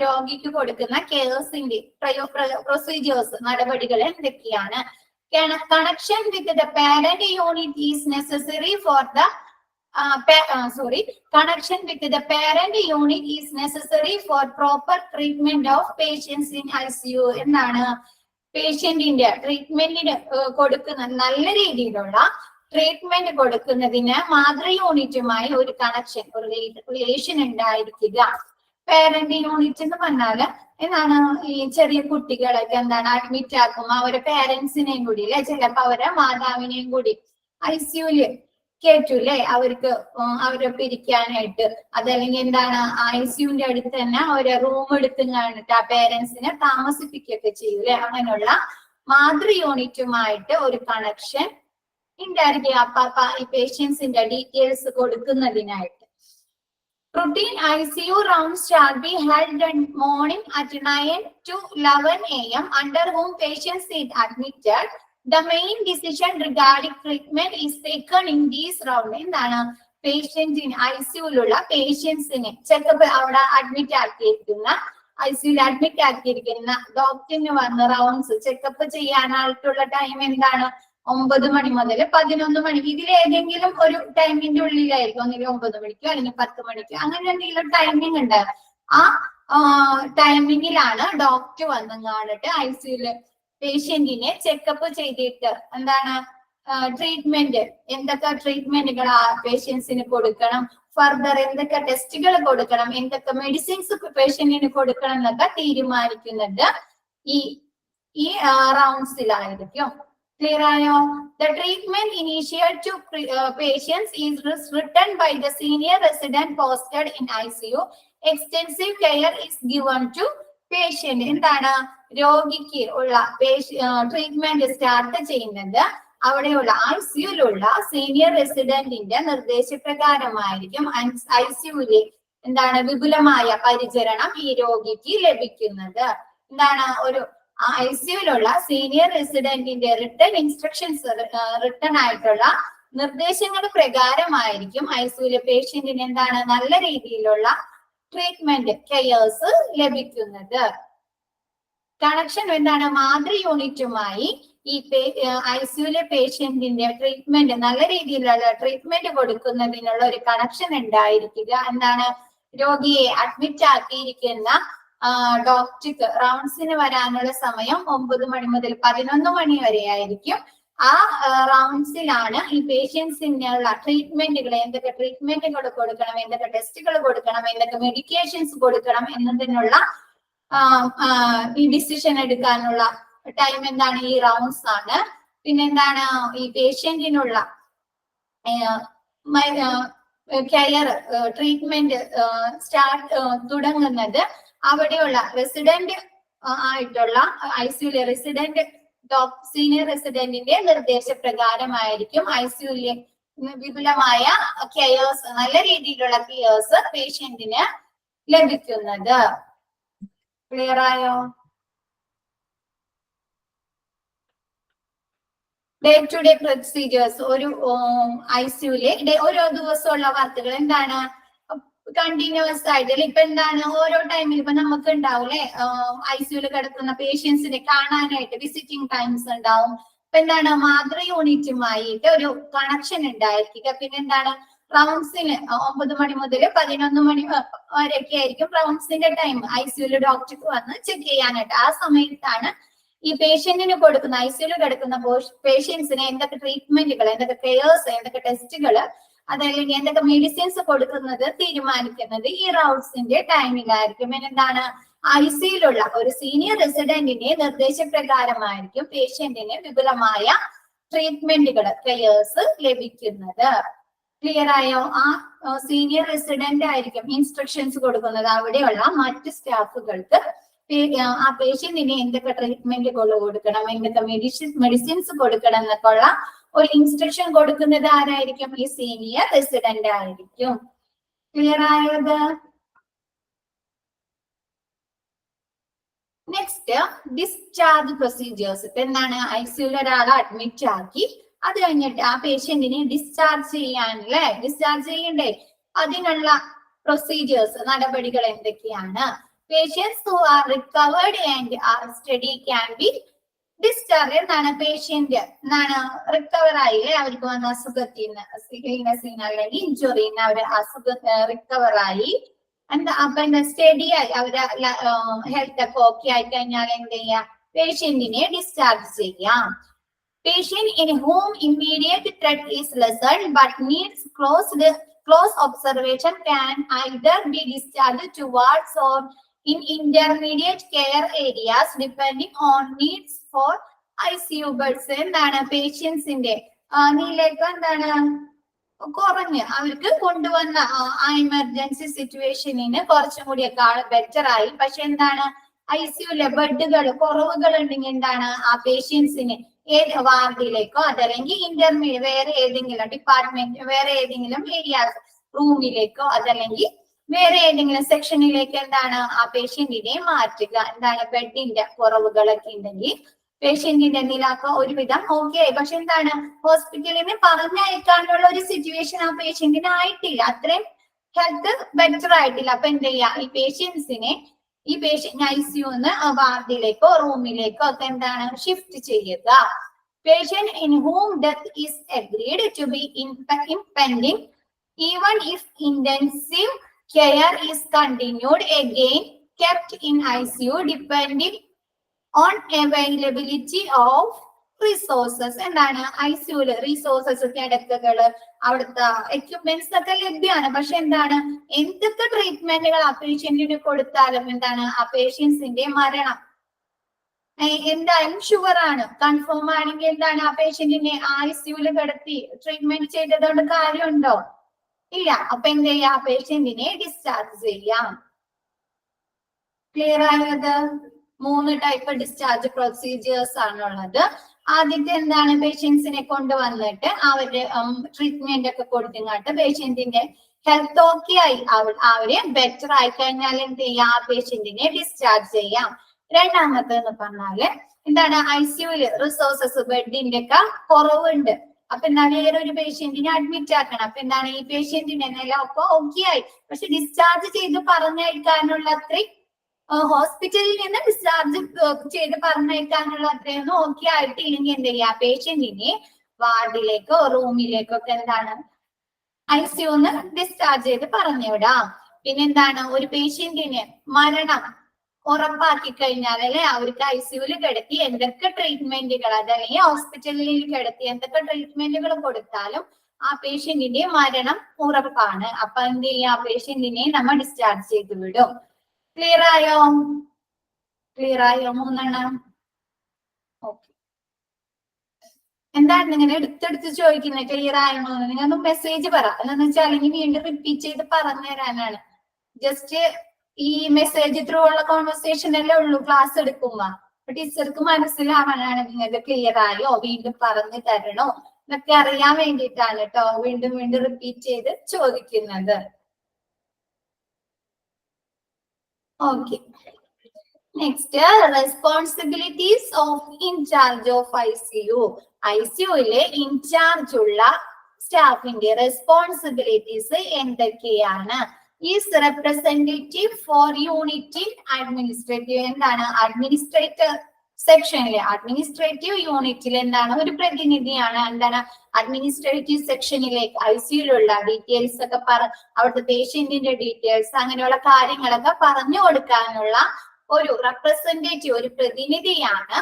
രോഗിക്ക് കൊടുക്കുന്ന കെയർസിന്റെ പ്രൊസീജിയേഴ്സ് നടപടികൾ എന്തൊക്കെയാണ്? Connection with the parent unit is necessary for the connection with the parent unit is necessary for proper treatment of patients in ICU. എന്നാണ് പേഷ്യന്റിന്റെ ട്രീറ്റ്മെന്റിന് കൊടുക്കുന്ന നല്ല രീതിയിലുള്ള ട്രീറ്റ്മെന്റ് കൊടുക്കുന്നതിന് മാതൃ യൂണിറ്റുമായി ഒരു കണക്ഷൻ, ഒരു റിലേഷൻ ഉണ്ടായിരിക്കുക. പാരന്റ് യൂണിറ്റ് എന്ന് പറഞ്ഞാല് എന്താണ്, ഈ ചെറിയ കുട്ടികളൊക്കെ എന്താണ് അഡ്മിറ്റ് ആക്കുമ്പോ അവരെ പാരന്റ്സിനെയും കൂടി അല്ലെ, ചിലപ്പോ അവരെ മാതാവിനെയും കൂടി ICUല് കേറ്റൂല്ലേ, അവരെ പിരിക്കാനായിട്ട്. അതല്ലെങ്കിൽ എന്താണ് ICUവിന്റെ അടുത്ത് തന്നെ ഒരു റൂം എടുത്ത് കാണിട്ട് ആ പേരൻസിനെ താമസിപ്പിക്കുകയൊക്കെ ചെയ്യൂലേ. അങ്ങനെയുള്ള മാതൃ യൂണിറ്റുമായിട്ട് ഒരു കണക്ഷൻ ഉണ്ടായിരിക്കുക ഈ പേഷ്യൻസിന്റെ details കൊടുക്കുന്നതിനായിട്ട്. Routine ICU rounds shall be held on morning at 9 to 11 AM under whom patients is admitted. The main decision regarding treatment is taken in these round. എന്താണ് പേഷ്യന്റിന് ICUലുള്ള പേഷ്യൻസിനെ ചെക്കപ്പ് അവിടെ അഡ്മിറ്റ് ആക്കിയിരിക്കുന്ന ICUയിൽ അഡ്മിറ്റ് ആക്കിയിരിക്കുന്ന ഡോക്ടറിന് വന്ന റൗണ്ട്സ് ചെക്കപ്പ് ചെയ്യാനായിട്ടുള്ള ടൈം എന്താണ്? 9 മണി മുതൽ 11 മണി. ഇതിലേതെങ്കിലും ഒരു ടൈമിന്റെ ഉള്ളിലായിരിക്കും, ഒന്നുകിൽ 9 മണിക്കോ അല്ലെങ്കിൽ 10 മണിക്കോ, അങ്ങനെ എന്തെങ്കിലും ടൈമിംഗ് ഉണ്ട്. ആ ടൈമിങ്ങിലാണ് ഡോക്ടർ വന്ന് കാണിട്ട് ICUയില് പേഷ്യന്റിനെ ചെക്കപ്പ് ചെയ്തിട്ട് എന്താണ് ട്രീറ്റ്മെന്റ്, എന്തൊക്കെ ട്രീറ്റ്മെന്റുകൾ ആ പേഷ്യൻസിന് കൊടുക്കണം, ഫർദർ എന്തൊക്കെ ടെസ്റ്റുകൾ കൊടുക്കണം, എന്തൊക്കെ മെഡിസിൻസ് പേഷ്യന്റിന് കൊടുക്കണം എന്നൊക്കെ തീരുമാനിക്കുന്നത് ഈ റൗണ്ട്സിലായിരിക്കും. Clear ആയോ? The treatment initiated to patients is written by the senior resident posted in ICU. Extensive care is given to patient. എന്താണ് രോഗിക്ക് ഉള്ള ട്രീറ്റ്മെന്റ് സ്റ്റാർട്ട് ചെയ്യുന്നത് അവിടെയുള്ള ICUയിലുള്ള സീനിയർ റെസിഡന്റിന്റെ നിർദ്ദേശപ്രകാരമായിരിക്കും. ICUയിലെ എന്താണ് വിപുലമായ പരിചരണം ഈ രോഗിക്ക് ലഭിക്കുന്നത്. എന്താണ് ഒരു ICUയിലുള്ള സീനിയർ റെസിഡന്റിന്റെ റിട്ടൺ ഇൻസ്ട്രക്ഷൻസ്, റിട്ടൺ ആയിട്ടുള്ള നിർദ്ദേശങ്ങൾ പ്രകാരമായിരിക്കും ICUയിലെ പേഷ്യന്റിന് എന്താണ് നല്ല രീതിയിലുള്ള ട്രീറ്റ്മെന്റ് കെയർസ് ലഭിക്കുന്നത്. കണക്ഷൻ എന്താണ് മാതൃ യൂണിറ്റുമായി ഈ ICUയിലെ പേഷ്യന്റിന്റെ ട്രീറ്റ്മെന്റ്, നല്ല രീതിയിലുള്ള ട്രീറ്റ്മെന്റ് കൊടുക്കുന്നതിനുള്ള ഒരു കണക്ഷൻ ഉണ്ടായിരിക്കുക. എന്താണ് രോഗിയെ അഡ്മിറ്റ് ആക്കിയിരിക്കുന്ന ഡോക്ടർക്ക് റൗണ്ട്സിന് വരാനുള്ള സമയം 9 മണി മുതൽ 11 മണി വരെ ആയിരിക്കും. ആ റൗണ്ട്സിലാണ് ഈ പേഷ്യൻസിനുള്ള ട്രീറ്റ്മെന്റുകൾ, എന്തൊക്കെ ട്രീറ്റ്മെന്റുകൾ കൊടുക്കണം, എന്തൊക്കെ ടെസ്റ്റുകൾ കൊടുക്കണം, എന്തൊക്കെ മെഡിക്കേഷൻസ് കൊടുക്കണം എന്നതിനുള്ള ഈ ഡിസിഷൻ എടുക്കാനുള്ള ടൈം എന്താണ് ഈ റൗണ്ട്സ് ആണ്. പിന്നെന്താണ് ഈ പേഷ്യന്റിനുള്ള കെയർ ട്രീറ്റ്മെന്റ് തുടങ്ങുന്നത് അവിടെയുള്ള റെസിഡന്റ് ആയിട്ടുള്ള ICUയിലെ റെസിഡന്റ് സീനിയർ റെസിഡന്റിന്റെ നിർദ്ദേശപ്രകാരമായിരിക്കും ICUയിലെ വിപുലമായ കെയർസ്, നല്ല രീതിയിലുള്ള കെയർസ് പേഷ്യന്റിന് ലഭിക്കുന്നത്. ക്ലിയർ ആയോ? ഡേ ടു ഡേ പ്രൊസീജിയേഴ്സ്, ഒരു ICUയിലെ ഓരോ ദിവസമുള്ള വർക്കുകൾ എന്താണ് കണ്ടിന്യൂസ് ആയിട്ട്. ഇപ്പൊ എന്താണ് ഓരോ ടൈമിൽ ഇപ്പൊ നമുക്ക് ഉണ്ടാവൂലേ ICUയിൽ കിടക്കുന്ന പേഷ്യൻസിനെ കാണാനായിട്ട് വിസിറ്റിംഗ് ടൈംസ് ഉണ്ടാവും. ഇപ്പൊ എന്താണ് മാതൃ യൂണിറ്റുമായിട്ട് ഒരു കണക്ഷൻ ഉണ്ടായിരിക്കുക. പിന്നെ എന്താണ് റൗണ്ട്സിന് 9 മണി മുതൽ 11 മണി വരെയൊക്കെ ആയിരിക്കും റൗണ്ട്സിന്റെ ടൈം ICUയിൽ ഡോക്ടർക്ക് വന്ന് ചെക്ക് ചെയ്യാനായിട്ട്. ആ സമയത്താണ് ഈ പേഷ്യന്റിന് കൊടുക്കുന്ന ICUയിൽ കിടക്കുന്ന പേഷ്യൻസിന് എന്തൊക്കെ ട്രീറ്റ്മെന്റുകൾ, എന്തൊക്കെ കെയർസ്, എന്തൊക്കെ ടെസ്റ്റുകൾ, അതല്ലെങ്കിൽ എന്തൊക്കെ മെഡിസിൻസ് കൊടുക്കുന്നത് തീരുമാനിക്കുന്നത് ഈ റൗണ്ട്സിന്റെ ടൈമിലായിരിക്കും. എന്താണ് ICUയിലുള്ള ഒരു സീനിയർ റെസിഡന്റിന്റെ നിർദ്ദേശപ്രകാരമായിരിക്കും പേഷ്യന്റിന് വിപുലമായ ട്രീറ്റ്മെന്റുകൾ, കെയർസ് ലഭിക്കുന്നത്. ക്ലിയർ ആയോ? ആ സീനിയർ റെസിഡന്റ് ആയിരിക്കും ഇൻസ്ട്രക്ഷൻസ് കൊടുക്കുന്നത് അവിടെയുള്ള മറ്റ് സ്റ്റാഫുകൾക്ക്. ആ പേഷ്യന്റിന് എന്തൊക്കെ ട്രീറ്റ്മെന്റുകൾ കൊടുക്കണം, എന്തൊക്കെ മെഡിസിൻസ് കൊടുക്കണം എന്നൊക്കെ ഉള്ള ഒരു ഇൻസ്ട്രക്ഷൻ കൊടുക്കുന്നത് ആരായിരിക്കും? ഈ സീനിയർ റെസിഡന്റ് ആയിരിക്കും. ക്ലിയർ ആയത്? Next discharge procedures. ഇപ്പൊ എന്താണ് ICUയിൽ ഒരാളെ അഡ്മിറ്റ് ആക്കി അത് കഴിഞ്ഞിട്ട് ആ പേഷ്യന്റിനെ ഡിസ്ചാർജ് ചെയ്യാനല്ലേ, ഡിസ്ചാർജ് ചെയ്യണ്ടേ, അതിനുള്ള പ്രൊസീജിയേഴ്സ്, നടപടികൾ എന്തൊക്കെയാണ്? Patients who are recovered and are steady can be discharge. എന്താണ് പേഷ്യന്റ് എന്താണ് റിക്കവർ ആയില്ലേ, അവർക്ക് വന്ന അസുഖത്തിന് ഇൽനെസ്സിന് അല്ലെങ്കിൽ ഇഞ്ചുറിന്ന് അവർ റിക്കവർ ആയി, എന്താ അപ്പൊ എന്താ സ്റ്റഡി ആയി അവര് ഹെൽത്ത് ഒക്കെ ഓക്കെ ആയി കഴിഞ്ഞാൽ എന്ത് ചെയ്യാം, പേഷ്യന്റിനെ ഡിസ്ചാർജ് ചെയ്യാം. Patient in whom immediate threat is lessened but needs close observation can either be discharged to wards or in intermediate care areas depending on needs for ICU beds. എന്താണ് പേഷ്യൻസിന്റെ നീലേക്ക് എന്താണ് കുറഞ്ഞ് അവർക്ക് കൊണ്ടുവന്ന ആ എമർജൻസി സിറ്റുവേഷനിന് കുറച്ചും കൂടിയൊക്കെ ബെറ്റർ ആയി, പക്ഷെ എന്താണ് ICUലെ ബെഡുകൾ കുറവുകൾ ഉണ്ടെങ്കിൽ എന്താണ് ആ പേഷ്യൻസിന് ഏത് വാർഡിലേക്കോ അതല്ലെങ്കിൽ ഇന്റർമീഡിയറ്റ് വേറെ ഏതെങ്കിലും ഡിപ്പാർട്ട്മെന്റ് വേറെ ഏതെങ്കിലും ഏരിയാസ് റൂമിലേക്കോ അതല്ലെങ്കിൽ വേറെ ഏതെങ്കിലും സെക്ഷനിലേക്ക് എന്താണ് ആ പേഷ്യന്റിനെ മാറ്റുക. എന്താണ് ബെഡിന്റെ കുറവുകളൊക്കെ ഉണ്ടെങ്കിൽ പേഷ്യന്റിന്റെ നിലക്ക് ഒരുവിധം ഓക്കെ ആയി, പക്ഷെ എന്താണ് ഹോസ്പിറ്റലിന് പറഞ്ഞയക്കാനുള്ള ഒരു സിറ്റുവേഷൻ ആ പേഷ്യന്റിന് ആയിട്ടില്ല, അത്രയും ഹെൽത്ത് ബെറ്റർ ആയിട്ടില്ല. അപ്പൊ എന്ത് ചെയ്യാ, ഈ പേഷ്യന്റ് ICUന്ന് വാർഡിലേക്കോ റൂമിലേക്കോ ഒക്കെ എന്താണ് ഷിഫ്റ്റ് ചെയ്യുക. Patient in whom death is agreed to be impending even if intensive care is continued again kept in ICU depending on availability of resources. എന്താണ് ICUല് റിസോഴ്സസ്, കിടക്കകള്, അവിടുത്തെ എക്യുപ്മെന്റ്സ് ഒക്കെ ലഭ്യമാണ്, പക്ഷെ എന്താണ് എന്തൊക്കെ ട്രീറ്റ്മെന്റുകൾ ആ പേഷ്യന്റിന് കൊടുത്താലും എന്താണ് ആ പേഷ്യൻസിന്റെ മരണം എന്തായാലും ഷുവർ ആണ്, കൺഫേം ആണെങ്കിൽ എന്താണ് ആ പേഷ്യന്റിനെ ICUല് കിടത്തി ട്രീറ്റ്മെന്റ് ചെയ്തതുകൊണ്ട് കാര്യമുണ്ടോ? ഇല്ല. അപ്പൊ എന്ത് ചെയ്യാം, ആ പേഷ്യന്റിനെ ഡിസ്ചാർജ് ചെയ്യാം. ക്ലിയർ ആയത്? 3 ടൈപ്പ് ഡിസ്ചാർജ് പ്രൊസീജിയേഴ്സ് ആണുള്ളത്. ആദ്യത്തെ എന്താണ് പേഷ്യൻസിനെ കൊണ്ടുവന്നിട്ട് അവരുടെ ട്രീറ്റ്മെന്റ് ഒക്കെ കൊടുത്തിങ്ങാട്ട് പേഷ്യന്റിന്റെ ഹെൽത്ത് ഓക്കെ ആയി അവര് ബെറ്റർ ആയി കഴിഞ്ഞാൽ എന്ത് ചെയ്യാം, ആ പേഷ്യന്റിനെ ഡിസ്ചാർജ് ചെയ്യാം. രണ്ടാമത്തെന്ന് പറഞ്ഞാല് എന്താണ് ICUല് റിസോഴ്സസ് ബെഡിന്റെ ഒക്കെ കുറവുണ്ട്, അപ്പൊ എന്താണ് വേറെ ഒരു പേഷ്യന്റിനെ അഡ്മിറ്റ് ആക്കണം. അപ്പൊ എന്താണ് ഈ പേഷ്യന്റിന്റെ നില ഒക്കെ ഓക്കെ ആയി, പക്ഷെ ഡിസ്ചാർജ് ചെയ്ത് പറഞ്ഞയക്കാനുള്ള അത്രയും ഹോസ്പിറ്റലിൽ നിന്ന് ഡിസ്ചാർജ് ചെയ്ത് പറഞ്ഞയക്കാനുള്ള അത്രയൊന്നും ഓക്കെ ആയിട്ടില്ലെങ്കിൽ എന്ത് ചെയ്യാ, പേഷ്യന്റിനെ വാർഡിലേക്കോ റൂമിലേക്കോ ഒക്കെ എന്താണ് ICUന്ന് ഡിസ്ചാർജ് ചെയ്ത് പറഞ്ഞുവിടാം. പിന്നെന്താണ് ഒരു പേഷ്യന്റിന് മരണം ഉറപ്പാക്കി കഴിഞ്ഞാൽ അല്ലെ അവർക്ക് ICUല് കിടത്തി എന്തൊക്കെ ട്രീറ്റ്മെന്റുകൾ അതല്ലെങ്കിൽ ഹോസ്പിറ്റലിൽ കിടത്തി എന്തൊക്കെ ട്രീറ്റ്മെന്റുകൾ കൊടുത്താലും ആ പേഷ്യന്റിന്റെ മരണം ഉറപ്പാണ്. അപ്പൊ എന്ത് ചെയ്യാ, പേഷ്യന്റിനെ നമ്മൾ ഡിസ്ചാർജ് ചെയ്ത് വിടും. ക്ലിയർ ആയോ? 3 ഓക്കെ. എന്താണ് നിങ്ങൾ എടുത്തെടുത്ത് ചോദിക്കുന്നത് ക്ലിയർ ആയോ? നിങ്ങളൊന്ന് മെസ്സേജ് പറ, എന്താന്ന് വെച്ചാൽ അല്ലെങ്കിൽ വീണ്ടും റിപ്പീറ്റ് ചെയ്ത് പറഞ്ഞു തരാനാണ്. ജസ്റ്റ് ഈ മെസ്സേജ് ത്രൂ ഉള്ള കോൺവെർസേഷൻ അല്ലേ ഉള്ളൂ ക്ലാസ് എടുക്കുമ്പോ. ടീച്ചർക്ക് മനസ്സിലാവാനാണ് നിങ്ങൾക്ക് ക്ലിയർ ആയോ, വീണ്ടും പറഞ്ഞു തരണോ എന്നൊക്കെ അറിയാൻ വേണ്ടിയിട്ടാണ് കേട്ടോ വീണ്ടും വീണ്ടും റിപ്പീറ്റ് ചെയ്ത് ചോദിക്കുന്നത്. Okay. Next, responsibilities of in charge of ICU. ICUലെ ഇൻചാർജ് ഉള്ള സ്റ്റാഫിന്റെ റെസ്പോൺസിബിലിറ്റീസ് എന്തൊക്കെയാണ്? Is representative for unit in administrative. എന്താണ് അഡ്മിനിസ്ട്രേറ്റർ സെക്ഷനിലെ അഡ്മിനിസ്ട്രേറ്റീവ് യൂണിറ്റിൽ എന്താണ് ഒരു പ്രതിനിധിയാണ്. എന്താണ് അഡ്മിനിസ്ട്രേറ്റീവ് സെക്ഷനിലേക്ക് ICUലുള്ള ഡീറ്റെയിൽസ് ഒക്കെ അവിടുത്തെ പേഷ്യന്റിന്റെ ഡീറ്റെയിൽസ് അങ്ങനെയുള്ള കാര്യങ്ങളൊക്കെ പറഞ്ഞു കൊടുക്കാനുള്ള ഒരു റെപ്രസെന്റേറ്റീവ് ഒരു പ്രതിനിധിയാണ്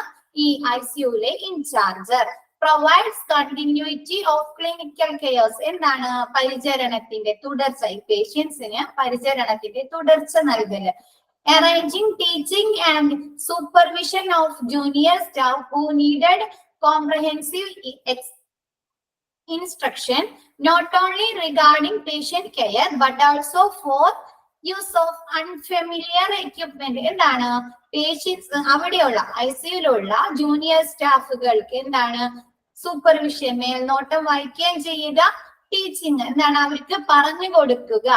ഈ ICUലെ in charge. Provides continuity of clinical cares. എന്താണ് പരിചരണത്തിന്റെ തുടർച്ച, ഈ പേഷ്യൻസിന് പരിചരണത്തിന്റെ തുടർച്ച നൽകല്. Arranging teaching and supervision of junior staff who needed comprehensive instruction not only regarding patient care but also for use of unfamiliar equipment. എന്താണ് പേഷ്യൻസ് അവിടെയുള്ള ICUലുള്ള ജൂനിയർ സ്റ്റാഫുകൾക്ക് എന്താണ് സൂപ്പർവിഷൻ മേൽനോട്ടം വഹിക്കുകയും ചെയ്യുക. ടീച്ചിങ് എന്താണ് അവർക്ക് പറഞ്ഞു കൊടുക്കുക,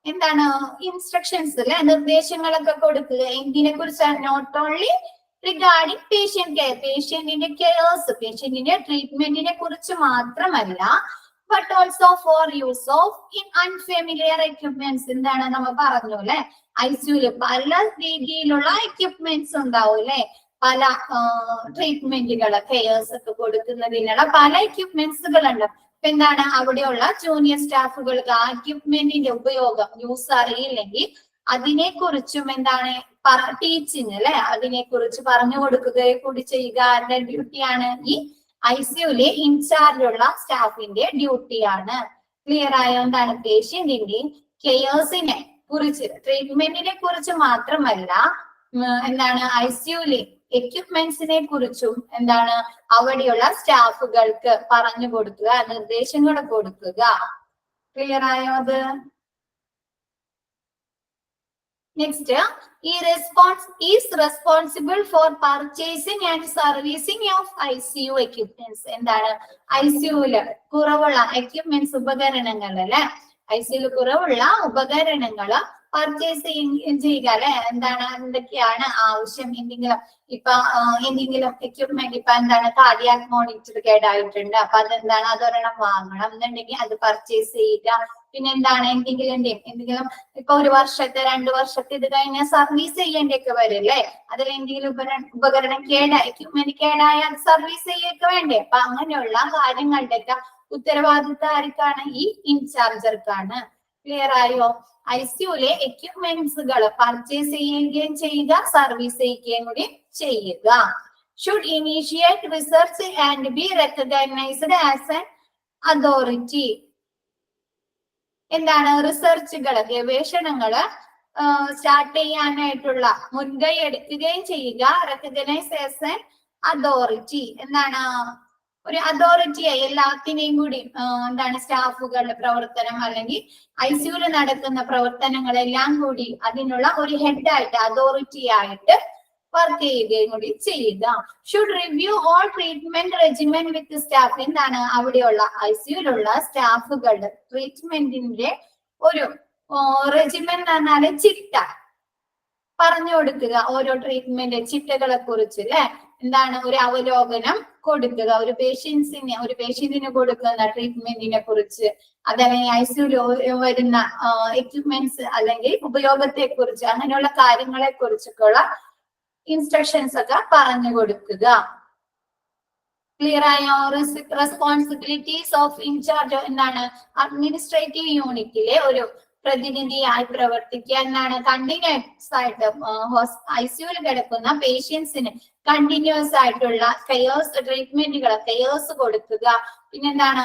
എന്താണ് ഇൻസ്ട്രക്ഷൻസ് അല്ലെ നിർദ്ദേശങ്ങളൊക്കെ കൊടുക്കുക. എന്തിനെ കുറിച്ചാണ്? Not only regarding patient care, പേഷ്യന്റിന്റെ കെയേഴ്സ് പേഷ്യന്റിന്റെ ട്രീറ്റ്മെന്റിനെ കുറിച്ച് മാത്രമല്ല, but also for use of in unfamiliar equipments. എന്താണ് നമ്മൾ പറഞ്ഞു അല്ലെ, ഐസിയുല് പല രീതിയിലുള്ള എക്യുപ്മെന്റ്സ് ഉണ്ടാവും അല്ലെ, പല ട്രീറ്റ്മെന്റുകൾ കെയേഴ്സ് ഒക്കെ കൊടുക്കുന്നതിനുള്ള പല എക്യുപ്മെന്റ്സുകൾ ഉണ്ട്. അപ്പൊ എന്താണ്, അവിടെയുള്ള ജൂനിയർ സ്റ്റാഫുകൾക്ക് ആ എക്യുപ്മെന്റിന്റെ ഉപയോഗം യൂസ് അറിയില്ലെങ്കിൽ അതിനെ കുറിച്ചും എന്താണ് ടീച്ചിങ് അല്ലെ, അതിനെ കുറിച്ച് പറഞ്ഞു കൊടുക്കുകയും കൂടി ചെയ്യുക ആരുടെ ഡ്യൂട്ടിയാണ്, ഈ ഐസിയുലെ ഇൻചാർജുള്ള സ്റ്റാഫിന്റെ ഡ്യൂട്ടിയാണ്. ക്ലിയർ ആയോ? എന്താണ്, പേഷ്യന്റിന്റെ കെയേഴ്സിനെ കുറിച്ച് ട്രീറ്റ്മെന്റിനെ കുറിച്ച് മാത്രമല്ല എന്താണ് ഐസിയുലെ എക്യുപ്മെന്റ്സിനെ കുറിച്ചും എന്താണ് അവിടെയുള്ള സ്റ്റാഫുകൾക്ക് പറഞ്ഞു കൊടുക്കുക, നിർദ്ദേശങ്ങൾ കൊടുക്കുക. ക്ലിയർ ആയോ അത്? Next, is responsible for purchasing and servicing of ICU equipments. എന്താണ്, ഐസിയുല് കുറവുള്ള എക്യുപ്മെന്റ്സ് ഉപകരണങ്ങൾ അല്ലെ, ഐസിയുല് കുറവുള്ള ഉപകരണങ്ങൾ പർച്ചേസ് ചെയ്യുക അല്ലെ. എന്താണ്, എന്തൊക്കെയാണ് ആവശ്യം, എന്തെങ്കിലും എക്യുപ്മെന്റ് ഇപ്പൊ എന്താണ് കാർഡിയാക് മോണിറ്റർ കേടായിട്ടുണ്ട്, അപ്പൊ അതെന്താണ് അതൊരെണ്ണം വാങ്ങണം എന്നുണ്ടെങ്കിൽ അത് പർച്ചേസ് ചെയ്യുക. പിന്നെ എന്താണ്, എന്തെങ്കിലും ഇപ്പൊ 1 വർഷത്തെ 2 വർഷത്തെ ഇത് കഴിഞ്ഞാൽ സർവീസ് ചെയ്യേണ്ടിയൊക്കെ വരില്ലേ, അതിൽ എന്തെങ്കിലും ഉപകരണം എക്യുപ്മെന്റ് കേടായാൽ സർവീസ് ചെയ്യൊക്കെ വേണ്ടേ. അപ്പൊ അങ്ങനെയുള്ള കാര്യങ്ങളുടെ ഒക്കെ ഉത്തരവാദിത്വം ആർക്കാണ്, ഈ ഇൻചാർജർക്കാണ്. ക്ലിയർ ആയോ? ഐസിയുലെ എക്യുപ്മെന്റ്സുകൾ പർച്ചേസ് ചെയ്യുകയും ചെയ്യുക, സർവീസ് ചെയ്യുകയും കൂടി ചെയ്യുക. Should initiate research and be recognised as an authority. എന്താണ്, റിസർച്ചുകള് ഗവേഷണങ്ങള് സ്റ്റാർട്ട് ചെയ്യാനായിട്ടുള്ള മുൻകൈ എടുക്കുകയും ചെയ്യുക. Recognise as an authority. എന്താണ്, ഒരു അതോറിറ്റിയായി എല്ലാത്തിനെയും കൂടി എന്താണ് സ്റ്റാഫുകളുടെ പ്രവർത്തനം അല്ലെങ്കിൽ ഐസിയുല് നടക്കുന്ന പ്രവർത്തനങ്ങളെല്ലാം കൂടി അതിനുള്ള ഒരു ഹെഡായിട്ട് അതോറിറ്റി ആയിട്ട് വർക്ക് ചെയ്യുകയും കൂടി ചെയ്യുക. Should review all treatment regimen with staff. എന്താണ്, അവിടെയുള്ള ഐസിയുലുള്ള സ്റ്റാഫുകളുടെ ട്രീറ്റ്മെന്റിന്റെ ഒരു റെജിമെൻ എന്ന് പറഞ്ഞാല് ചിട്ട പറഞ്ഞു കൊടുക്കുക. ഓരോ ട്രീറ്റ്മെന്റ് ചിട്ടകളെ കുറിച്ച് അല്ലെ, എന്താണ് ഒരു അവലോകനം കൊടുക്കുക. ഒരു പേഷ്യന്റിന് കൊടുക്കുന്ന ട്രീറ്റ്മെന്റിനെ കുറിച്ച്, അതല്ലെങ്കിൽ ഐസിയുല് വരുന്ന എക്യുപ്മെന്റ്സ് അല്ലെങ്കിൽ ഉപയോഗത്തെ കുറിച്ച്, അങ്ങനെയുള്ള കാര്യങ്ങളെ കുറിച്ചൊക്കെയുള്ള ഇൻസ്ട്രക്ഷൻസ് ഒക്കെ പറഞ്ഞു കൊടുക്കുക. ക്ലിയർ ആയോ? Responsibilities of incharge. എന്താണ്, അഡ്മിനിസ്ട്രേറ്റീവ് യൂണിറ്റിലെ ഒരു പ്രതിനിധിയായി പ്രവർത്തിക്കുക. എന്താണ്, കണ്ടിന്യൂസ് ആയിട്ട് ഐസിയുൽ കിടക്കുന്ന പേഷ്യൻസിന് കണ്ടിന്യൂസ് ആയിട്ടുള്ള ട്രീറ്റ്മെന്റുകൾ കൊടുക്കുക. പിന്നെന്താണ്,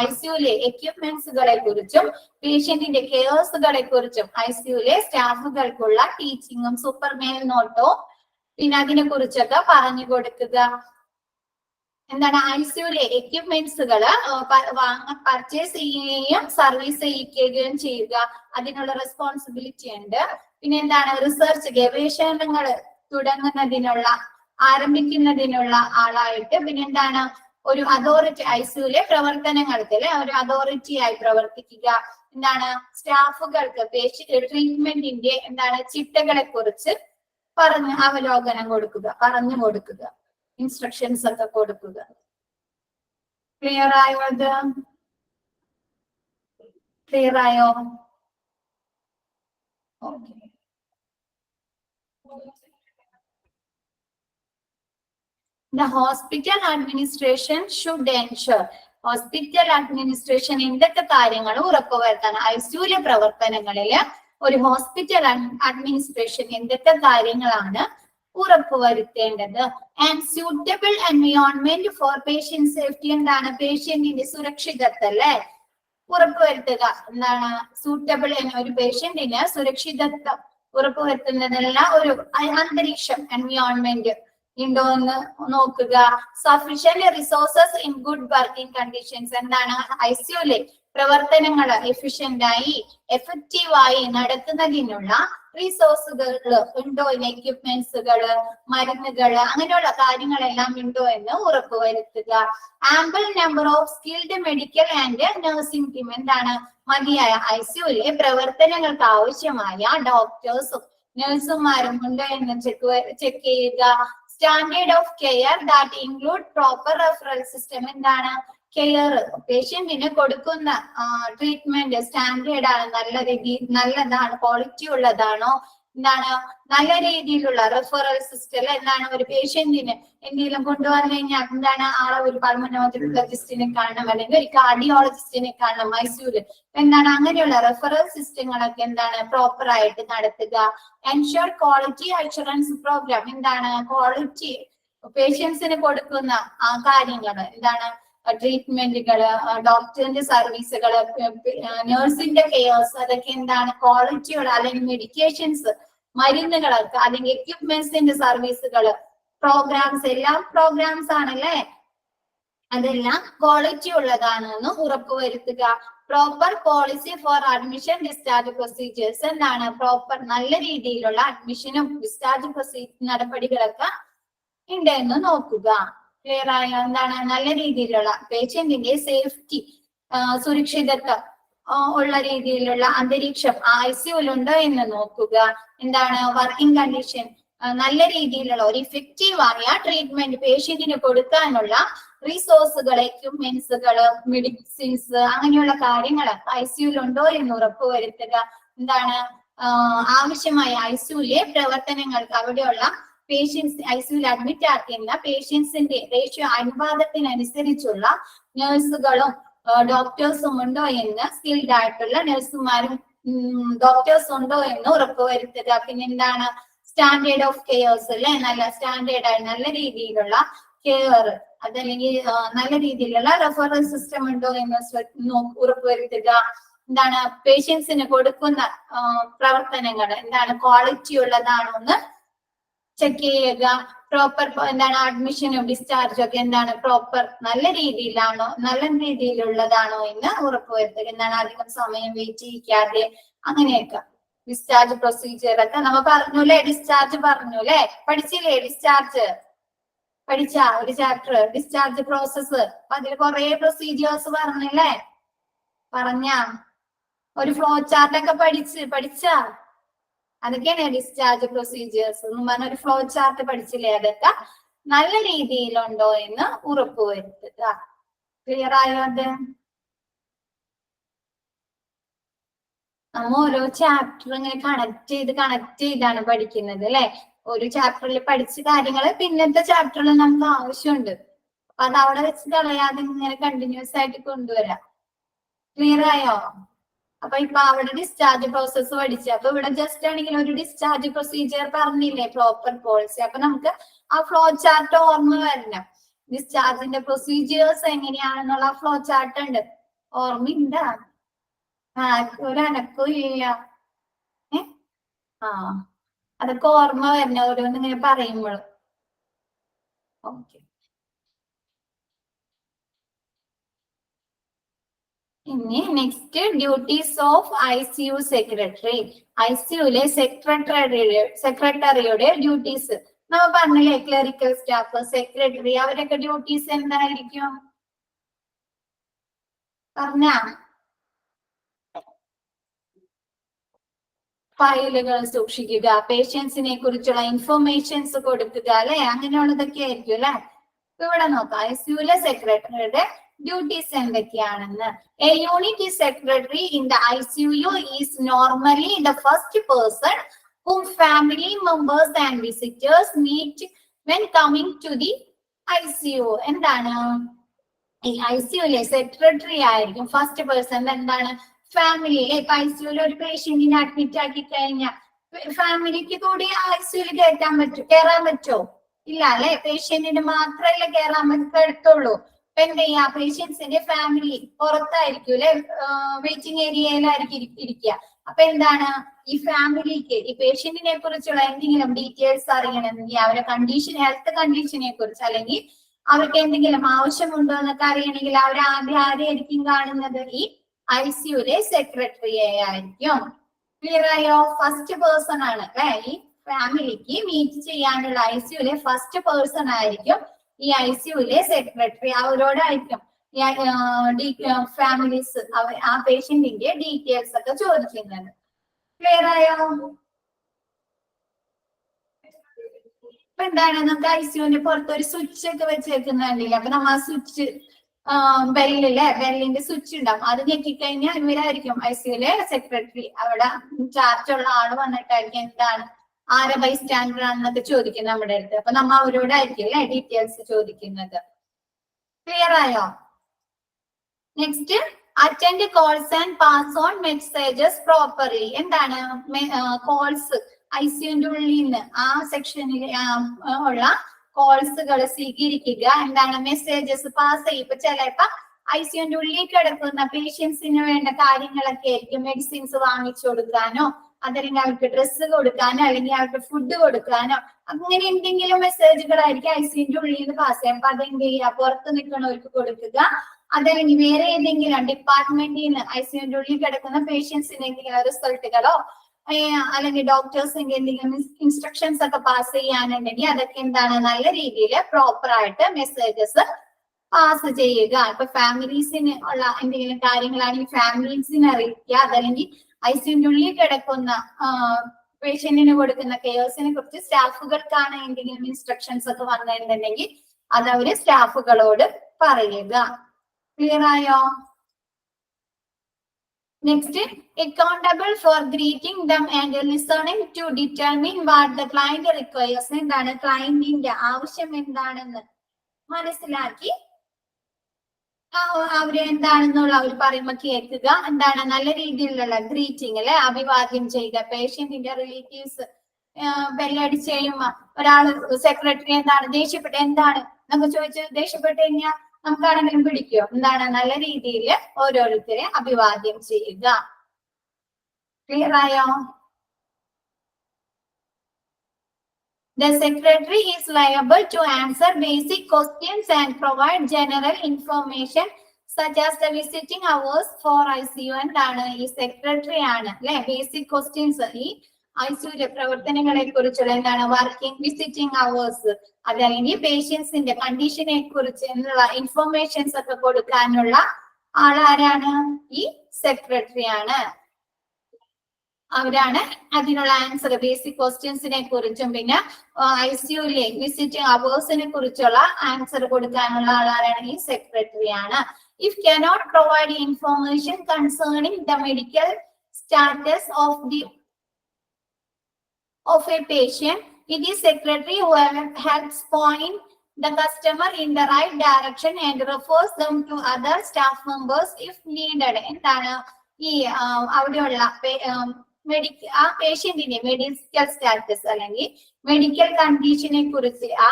ഐസിയുലെ എക്യുപ്മെന്റ്സുകളെ കുറിച്ചും പേഷ്യന്റിന്റെ കെയേഴ്സുകളെ കുറിച്ചും ഐസിയുലെ സ്റ്റാഫുകൾക്കുള്ള ടീച്ചിങ്ങും സൂപ്പർമേൽ നോട്ടവും പിന്നെ അതിനെ കുറിച്ചൊക്കെ പറഞ്ഞു കൊടുക്കുക. എന്താണ്, ഐസിയുലെ എക്യുപ്മെന്റ്സുകള് പർച്ചേസ് ചെയ്യുകയും സർവീസ് ചെയ്യിക്കുകയും ചെയ്യുക, അതിനുള്ള റെസ്പോൺസിബിലിറ്റി ഉണ്ട്. പിന്നെ എന്താണ്, റിസർച്ച് ഗവേഷണങ്ങൾ ആരംഭിക്കുന്നതിനുള്ള ആളായിട്ട്. പിന്നെ എന്താണ്, ഒരു അതോറിറ്റി ഐസിയുലെ പ്രവർത്തനങ്ങൾക്ക് ഒരു അതോറിറ്റി ആയി പ്രവർത്തിക്കുക. എന്താണ്, സ്റ്റാഫുകൾക്ക് ട്രീറ്റ്മെന്റിന്റെ എന്താണ് ചിട്ടകളെ കുറിച്ച് അവലോകനം കൊടുക്കുക, പറഞ്ഞു കൊടുക്കുക, ഇൻസ്ട്രക്ഷൻസ് ഒക്കെ കൊടുക്കുക. ക്ലിയർ ആയോ? അത് ക്ലിയർ ആയോ? Okay. The hospital administration should ensure. Hospital administration എന്തൊക്കെ കാര്യങ്ങൾ ഉറപ്പുവരുത്തണം? ഐസിയുലെ പ്രവർത്തനങ്ങളില് ഒരു ഹോസ്പിറ്റൽ അഡ്മിനിസ്ട്രേഷൻ എന്തൊക്കെ കാര്യങ്ങളാണ് ഉറപ്പുവരുത്തേണ്ടത്? And suitable environment for patient safety. എന്താണ്, പേഷ്യന്റിന്റെ സുരക്ഷിതത്വം അല്ലെ ഉറപ്പുവരുത്തുക. എന്താണ്, സൂട്ടബിൾ ഒരു പേഷ്യന്റിന് സുരക്ഷിതത്വം ഉറപ്പുവരുത്തുന്നതിനുള്ള ഒരു അന്തരീക്ഷം എൻവയോൺമെന്റ് ഉണ്ടോ എന്ന് നോക്കുക. Sufficient resources in good working conditions. എന്താണ്, ഐസിയുലെ പ്രവർത്തനങ്ങൾ എഫിഷ്യന്റായി എഫക്റ്റീവായി നടത്തുന്നതിനുള്ള റിസോഴ്സുകൾ ഉണ്ടോ, എക്യുപ്മെന്റ്സുകള്, മരുന്നുകള്, അങ്ങനെയുള്ള കാര്യങ്ങളെല്ലാം ഉണ്ടോ എന്ന് ഉറപ്പുവരുത്തുക. Ample number of skilled medical and nursing team. എന്താണ്, മതിയായ ഐസിയുലെ പ്രവർത്തനങ്ങൾക്ക് ആവശ്യമായ ഡോക്ടേഴ്സും നഴ്സുമാരും ഉണ്ടോ എന്ന് ചെക്ക് ചെയ്യുക. Standard of care that include proper referral system. എന്താണ്, കെയർ, പേഷ്യന്റിന് കൊടുക്കുന്ന ട്രീറ്റ്മെന്റ് സ്റ്റാൻഡേർഡ് ആണ്, നല്ലതാണ്, ക്വാളിറ്റി ഉള്ളതാണോ, എന്താണ് നല്ല രീതിയിലുള്ള റെഫറൽ സിസ്റ്റം എന്താണ്, ഒരു പേഷ്യന്റിന് എന്തെങ്കിലും കൊണ്ടുവന്നു കഴിഞ്ഞാൽ എന്താണ് ആളെ ഒരു പൾമനോളജിസ്റ്റിനെ കാണണം, അല്ലെങ്കിൽ ഒരു കാർഡിയോളജിസ്റ്റിനെ കാണണം ഐസിയുല്, എന്താണ് അങ്ങനെയുള്ള റെഫറൽ സിസ്റ്റങ്ങളൊക്കെ എന്താണ് പ്രോപ്പർ ആയിട്ട് നടത്തുക. എൻഷുർ ക്വാളിറ്റി അഷുറൻസ് പ്രോഗ്രാം, എന്താണ് ക്വാളിറ്റി പേഷ്യൻസിന് കൊടുക്കുന്ന കാര്യങ്ങൾ, എന്താണ് ട്രീറ്റ്മെന്റുകള്, ഡോക്ടറിന്റെ സർവീസുകള്, നഴ്സിന്റെ കെയർസ്, അതൊക്കെ എന്താണ് ക്വാളിറ്റിയുള്ള, അല്ലെങ്കിൽ മെഡിക്കേഷൻസ്, മരുന്നുകളൊക്കെ, അല്ലെങ്കിൽ എക്യുപ്മെന്റ്സിന്റെ സർവീസുകള്, പ്രോഗ്രാംസ്, എല്ലാം പ്രോഗ്രാംസ് ആണല്ലേ, അതെല്ലാം ക്വാളിറ്റി ഉള്ളതാണെന്ന് ഉറപ്പുവരുത്തുക. Proper policy for admission discharge procedures, എന്താണ് പ്രോപ്പർ നല്ല രീതിയിലുള്ള അഡ്മിഷനും ഡിസ്ചാർജ് നടപടികളൊക്കെ ഉണ്ട് എന്ന് നോക്കുക. ക്ലിയർ ആയോ? എന്താണ് നല്ല രീതിയിലുള്ള പേഷ്യന്റിന്റെ സേഫ്റ്റി, സുരക്ഷിതത്വം ഉള്ള രീതിയിലുള്ള അന്തരീക്ഷം ഐസിയുലുണ്ടോ എന്ന് നോക്കുക. എന്താണ് വർക്കിംഗ് കണ്ടീഷൻ, നല്ല രീതിയിലുള്ള ഒരു ഇഫക്റ്റീവ് ആയ ട്രീറ്റ്മെന്റ് പേഷ്യന്റിന് കൊടുക്കാനുള്ള റിസോഴ്സുകൾ, എക്യുപ്മെന്റ്സുകള്, മെഡിസിൻസ്, അങ്ങനെയുള്ള കാര്യങ്ങൾ ഐസിയുലുണ്ടോ എന്ന് ഉറപ്പുവരുത്തുക. എന്താണ് ആവശ്യമായ ഐസിയുലെ പ്രവർത്തനങ്ങൾക്ക് അവിടെയുള്ള പേഷ്യൻസ്, ഐസിയുൽ അഡ്മിറ്റ് ആക്കുന്ന പേഷ്യൻസിന്റെ റേഷ്യോ അനുപാതത്തിനനുസരിച്ചുള്ള നഴ്സുകളും ഡോക്ടേഴ്സും ഉണ്ടോ എന്ന്, സ്കിൽഡ് ആയിട്ടുള്ള നഴ്സുമാരും ഡോക്ടേഴ്സ് ഉണ്ടോ എന്ന് ഉറപ്പുവരുത്തുക. പിന്നെന്താണ് സ്റ്റാൻഡേർഡ് ഓഫ് കെയർസ് അല്ലെ, നല്ല സ്റ്റാൻഡേർഡ് ആയി നല്ല രീതിയിലുള്ള കെയർ, അതല്ലെങ്കിൽ നല്ല രീതിയിലുള്ള റെഫറൽ സിസ്റ്റം ഉണ്ടോ എന്ന് ഉറപ്പുവരുത്തുക. എന്താണ് പേഷ്യൻസിന് കൊടുക്കുന്ന പ്രവർത്തനങ്ങൾ എന്താണ് ക്വാളിറ്റി ഉള്ളതാണോ എന്ന് ചെക്ക് ചെയ്യുക. പ്രോപ്പർ എന്താണ് അഡ്മിഷനും ഡിസ്ചാർജും ഒക്കെ എന്താണ് പ്രോപ്പർ നല്ല രീതിയിലുള്ളതാണോ എന്ന് ഉറപ്പുവരുത്തുക. എന്താണ് അധികം സമയം വെയിറ്റ് ചെയ്യിക്കാതെ, അങ്ങനെയൊക്കെ ഡിസ്ചാർജ് പ്രൊസീജിയർ ഒക്കെ നമ്മൾ പറഞ്ഞു അല്ലെ, ഡിസ്ചാർജ് പറഞ്ഞു അല്ലെ, പഠിച്ചില്ലേ ഡിസ്ചാർജ്? പഠിച്ച ഒരു ചാപ്റ്റർ ഡിസ്ചാർജ് പ്രോസസ്, അതിൽ കുറെ പ്രൊസീജിയേഴ്സ് പറഞ്ഞല്ലേ, പറഞ്ഞ ഒരു ഫ്ലോ ചാർട്ട് ഒക്കെ പഠിച്ച അതൊക്കെയാണ് ഡിസ്ചാർജ് പ്രൊസീജിയേഴ്സ് എന്ന് പറഞ്ഞ ഒരു ഫ്ലോ ചാർട്ട് പഠിച്ചില്ലേ, അതൊക്കെ നല്ല രീതിയിലുണ്ടോ എന്ന് ഉറപ്പുവരുത്തുക. ക്ലിയർ ആയോ? അത് നമ്മ ഓരോ ചാപ്റ്റർ ഇങ്ങനെ കണക്ട് ചെയ്താണ് പഠിക്കുന്നത് അല്ലെ. ഒരു ചാപ്റ്ററിൽ പഠിച്ച കാര്യങ്ങൾ പിന്നത്തെ ചാപ്റ്ററിൽ നമുക്ക് ആവശ്യമുണ്ട്, അപ്പൊ അത് അവിടെ വെച്ച് കളയാതെ ഇങ്ങനെ കണ്ടിന്യൂസ് ആയിട്ട് കൊണ്ടുവരാം. ക്ലിയർ ആയോ? അപ്പൊ ഇപ്പൊ അവിടെ ഡിസ്ചാർജ് പ്രോസസ് പഠിച്ചു, അപ്പൊ ഇവിടെ ജസ്റ്റ് ആണെങ്കിൽ ഒരു ഡിസ്ചാർജ് പ്രൊസീജിയർ പറഞ്ഞില്ലേ, പ്രോപ്പർ പോളിസി. അപ്പൊ നമുക്ക് ആ ഫ്ലോ ചാർട്ട് ഓർമ്മ വരണം. ഡിസ്ചാർജിന്റെ പ്രൊസീജിയേഴ്സ് എങ്ങനെയാണെന്നുള്ള ഫ്ലോ ചാർട്ട് ഉണ്ട്, ഓർമ്മയുണ്ടാ? ഒരു അനക്കവും ഇല്ല. അതൊക്കെ ഓർമ്മ വരണം ഓരോന്ന് ഇങ്ങനെ പറയുമ്പോൾ. ഓക്കെ, ഇനി next duties of ICU secretary. ICUലെ സെക്രട്ടറിയുടെ ഡ്യൂട്ടീസ് നമ്മൾ പറഞ്ഞില്ലേ, ക്ലറിക്കൽ സ്റ്റാഫ്, സെക്രട്ടറി, അവരൊക്കെ ഡ്യൂട്ടീസ് എന്തായിരിക്കും പറഞ്ഞ? ഫയലുകൾ സൂക്ഷിക്കുക, പേഷ്യൻസിനെ കുറിച്ചുള്ള ഇൻഫർമേഷൻസ് കൊടുക്കുക അല്ലെ, അങ്ങനെയുള്ളതൊക്കെ ആയിരിക്കും അല്ലെ. ഇവിടെ നോക്കാം ICUലെ സെക്രട്ടറിയുടെ ഡ്യൂട്ടീസ് എന്തൊക്കെയാണെന്ന്. A unit secretary in the ICU is normally the first person whom family members and visitors meet when coming to the ICU. എന്താണ് ഈ ICUലെ സെക്രട്ടറി ആയിരിക്കും ഫസ്റ്റ് പേഴ്സൺ. എന്താണ് ഫാമിലിയിലെ ഇപ്പൊ ICUലെ ഒരു പേഷ്യന്റിനെ അഡ്മിറ്റ് ആക്കി കഴിഞ്ഞാൽ ഫാമിലിക്ക് കൂടി ICUല് കയറാൻ പറ്റുമോ? ഇല്ല അല്ലെ, പേഷ്യന്റിന് മാത്രമല്ലേ കയറാൻ പറ്റത്തുള്ളൂ. അപ്പൊ എന്ത് ചെയ്യാ, പേഷ്യൻസിന്റെ ഫാമിലി പുറത്തായിരിക്കും അല്ലെ, വെയിറ്റിംഗ് ഏരിയയിലായിരിക്കും ഇരിക്കുക. അപ്പൊ എന്താണ് ഈ ഫാമിലിക്ക് ഈ പേഷ്യന്റിനെ കുറിച്ചുള്ള എന്തെങ്കിലും ഡീറ്റെയിൽസ് അറിയണമെങ്കിൽ, അവരുടെ കണ്ടീഷൻ, ഹെൽത്ത് കണ്ടീഷനെ കുറിച്ച്, അല്ലെങ്കിൽ അവർക്ക് എന്തെങ്കിലും ആവശ്യമുണ്ടോ എന്നൊക്കെ അറിയണമെങ്കിൽ അവർ ആദ്യം ആരെയായിരിക്കും കാണുന്നത്? ഈ ICUലെ സെക്രട്ടറിയെ ആയിരിക്കും. ക്ലിയർ ആയോ? ഫസ്റ്റ് പേഴ്സൺ ആണ് അല്ലെ, ഈ ഫാമിലിക്ക് മീറ്റ് ചെയ്യാനുള്ള ICUലെ ഫസ്റ്റ് പേഴ്സൺ ആയിരിക്കും ഈ ICUലെ സെക്രട്ടറി. അവരോടായിരിക്കും ഫാമിലീസ് ആ പേഷ്യന്റിന്റെ ഡീറ്റെയിൽസ് ഒക്കെ ചോദിക്കുന്നത്. ക്ലിയർ ആയോ? ഇപ്പൊ എന്താണ് നമുക്ക് ICUവിന്റെ പുറത്ത് ഒരു സ്വിച്ച് ഒക്കെ വെച്ചേക്കുന്നുണ്ടല്ലേ, അപ്പൊ നമ്മൾ ആ സ്വിച്ച് ബെല്ലിന്റെ സ്വിച്ച് ഉണ്ടാവും. അത് ഞെക്കിക്കഴിഞ്ഞാൽ ഇവരായിരിക്കും ഐസിയുലെ സെക്രട്ടറി, അവിടെ ചാർജുള്ള ആള് വന്നിട്ടായിരിക്കും എന്താണ് ആരെ ബൈ സ്റ്റാൻഡർ ആണെന്നൊക്കെ ചോദിക്കുന്നത് നമ്മുടെ അടുത്ത്. അപ്പൊ നമ്മ അവരോടായിരിക്കും അല്ലെ ഡീറ്റെയിൽസ് ചോദിക്കുന്നത്. ക്ലിയർ ആയോ? Next, attend calls and pass on messages properly. എന്താണ് കോൾസ്? ഐസിയുന്റെ ഉള്ളിൽ നിന്ന് ആ സെക്ഷനിൽ ഉള്ള കോൾസുകൾ സ്വീകരിക്കുക. എന്താണ് മെസ്സേജസ് പാസ് ചെയ്യും. ഇപ്പൊ ചിലപ്പോ ഐസിയുന്റെ ഉള്ളിൽ കിടക്കുന്ന പേഷ്യൻസിന് വേണ്ട കാര്യങ്ങളൊക്കെ ആയിരിക്കും. മെഡിസിൻസ് വാങ്ങിച്ചു കൊടുക്കാനോ, അതല്ലെങ്കിൽ അവർക്ക് ഡ്രസ്സ് കൊടുക്കാനോ, അല്ലെങ്കിൽ അവർക്ക് ഫുഡ് കൊടുക്കാനോ, അങ്ങനെ എന്തെങ്കിലും മെസ്സേജുകളായിരിക്കും ഐസിയുന്റെ ഉള്ളിൽ നിന്ന് പാസ് ചെയ്യാം. അപ്പൊ അതെന്ത് ചെയ്യുക? പുറത്ത് നിൽക്കുന്നവർക്ക് കൊടുക്കുക. അതല്ലെങ്കിൽ വേറെ ഏതെങ്കിലും ഡിപ്പാർട്ട്മെന്റിൽ നിന്ന് ഐസിയുന്റെ ഉള്ളിൽ കിടക്കുന്ന പേഷ്യൻസിന് എന്തെങ്കിലും റിസൾട്ടുകളോ അല്ലെങ്കിൽ ഡോക്ടേഴ്സിന്റെ എന്തെങ്കിലും ഇൻസ്ട്രക്ഷൻസ് ഒക്കെ പാസ് ചെയ്യാനുണ്ടെങ്കിൽ അതൊക്കെ എന്താണ് നല്ല രീതിയിൽ പ്രോപ്പർ ആയിട്ട് മെസ്സേജസ് പാസ് ചെയ്യുക. ഇപ്പൊ ഫാമിലീസിന് ഉള്ള എന്തെങ്കിലും കാര്യങ്ങളാണെങ്കിൽ ഫാമിലീസിനെ അറിയിക്കുക. അതല്ലെങ്കിൽ ഐസിയുന്റെ ഉള്ളിൽ കിടക്കുന്ന പേഷ്യന്റിന് കൊടുക്കുന്ന കെയേഴ്സിനെ കുറിച്ച് സ്റ്റാഫുകൾക്കാണ് എന്തെങ്കിലും ഇൻസ്ട്രക്ഷൻസ് ഒക്കെ വന്നിട്ടുണ്ടെങ്കിൽ അത് അവര് സ്റ്റാഫുകളോട് പറയുക. ക്ലിയർ ആയോ? Next, accountable for greeting them and listening to determine what the client requires. എന്താണ് ക്ലയന്റിന്റെ ആവശ്യം എന്താണെന്ന് മനസ്സിലാക്കി അവര് എന്താണെന്നുള്ള അവർ പറയുമ്പോൾ കേൾക്കുക. എന്താണ് നല്ല രീതിയിലുള്ള ഗ്രീറ്റിംഗ് അല്ലെ, അഭിവാദ്യം ചെയ്യുക. പേഷ്യന്റിന്റെ റിലേറ്റീവ്സ് ബെല്ലടിച്ച് കഴിയുമ്പോ ഒരാള് സെക്രട്ടറി എന്താണ് ദേഷ്യപ്പെട്ട് എന്താണ് നമുക്ക് ചോദിച്ച് ദേഷ്യപ്പെട്ട് കഴിഞ്ഞാൽ നമുക്കാണെങ്കിലും പിടിക്കോ? എന്താണ് നല്ല രീതിയിൽ ഓരോരുത്തരെ അഭിവാദ്യം ചെയ്യുക. ക്ലിയർ ആയോ? The secretary is liable to answer basic questions and provide general information such as the visiting hours for ICU. എന്താണ് ഈ സെക്രട്ടറി ആണ് അല്ലെ ബേസിക് ക്വസ്റ്റ്യൻസ് ഈ ഐസിയുവിന്റെ പ്രവർത്തനങ്ങളെ കുറിച്ചുള്ള എന്താണ് വർക്കിംഗ് വിസിറ്റിംഗ് അവേഴ്സ്, അതല്ലെങ്കിൽ പേഷ്യൻസിന്റെ കണ്ടീഷനെ കുറിച്ച് എന്നുള്ള ഇൻഫർമേഷൻസ് ഒക്കെ കൊടുക്കാനുള്ള ആളാരാണ്? ഈ സെക്രട്ടറി ആണ്. അവരാണ് അതിനുള്ള ആൻസർ ബേസിക് ക്വസ്റ്റ്യൻസിനെ കുറിച്ചും പിന്നെ ഐസിയുലെ വിസിറ്റിംഗ് അവേഴ്സിനെ കുറിച്ചുള്ള ആൻസർ കൊടുക്കാനുള്ള ആളാരാണ്? ഈ സെക്രട്ടറി ആണ്. If cannot provide information concerning the medical status of a patient, it is secretary who helps point the customer in the right direction and refers them to other staff members if needed. എന്താണ് ഈ അവിടെയുള്ള ആ പേഷ്യന്റിന്റെ മെഡിക്കൽ സ്റ്റാറ്റസ് അല്ലെങ്കിൽ മെഡിക്കൽ കണ്ടീഷനെ കുറിച്ച് ആ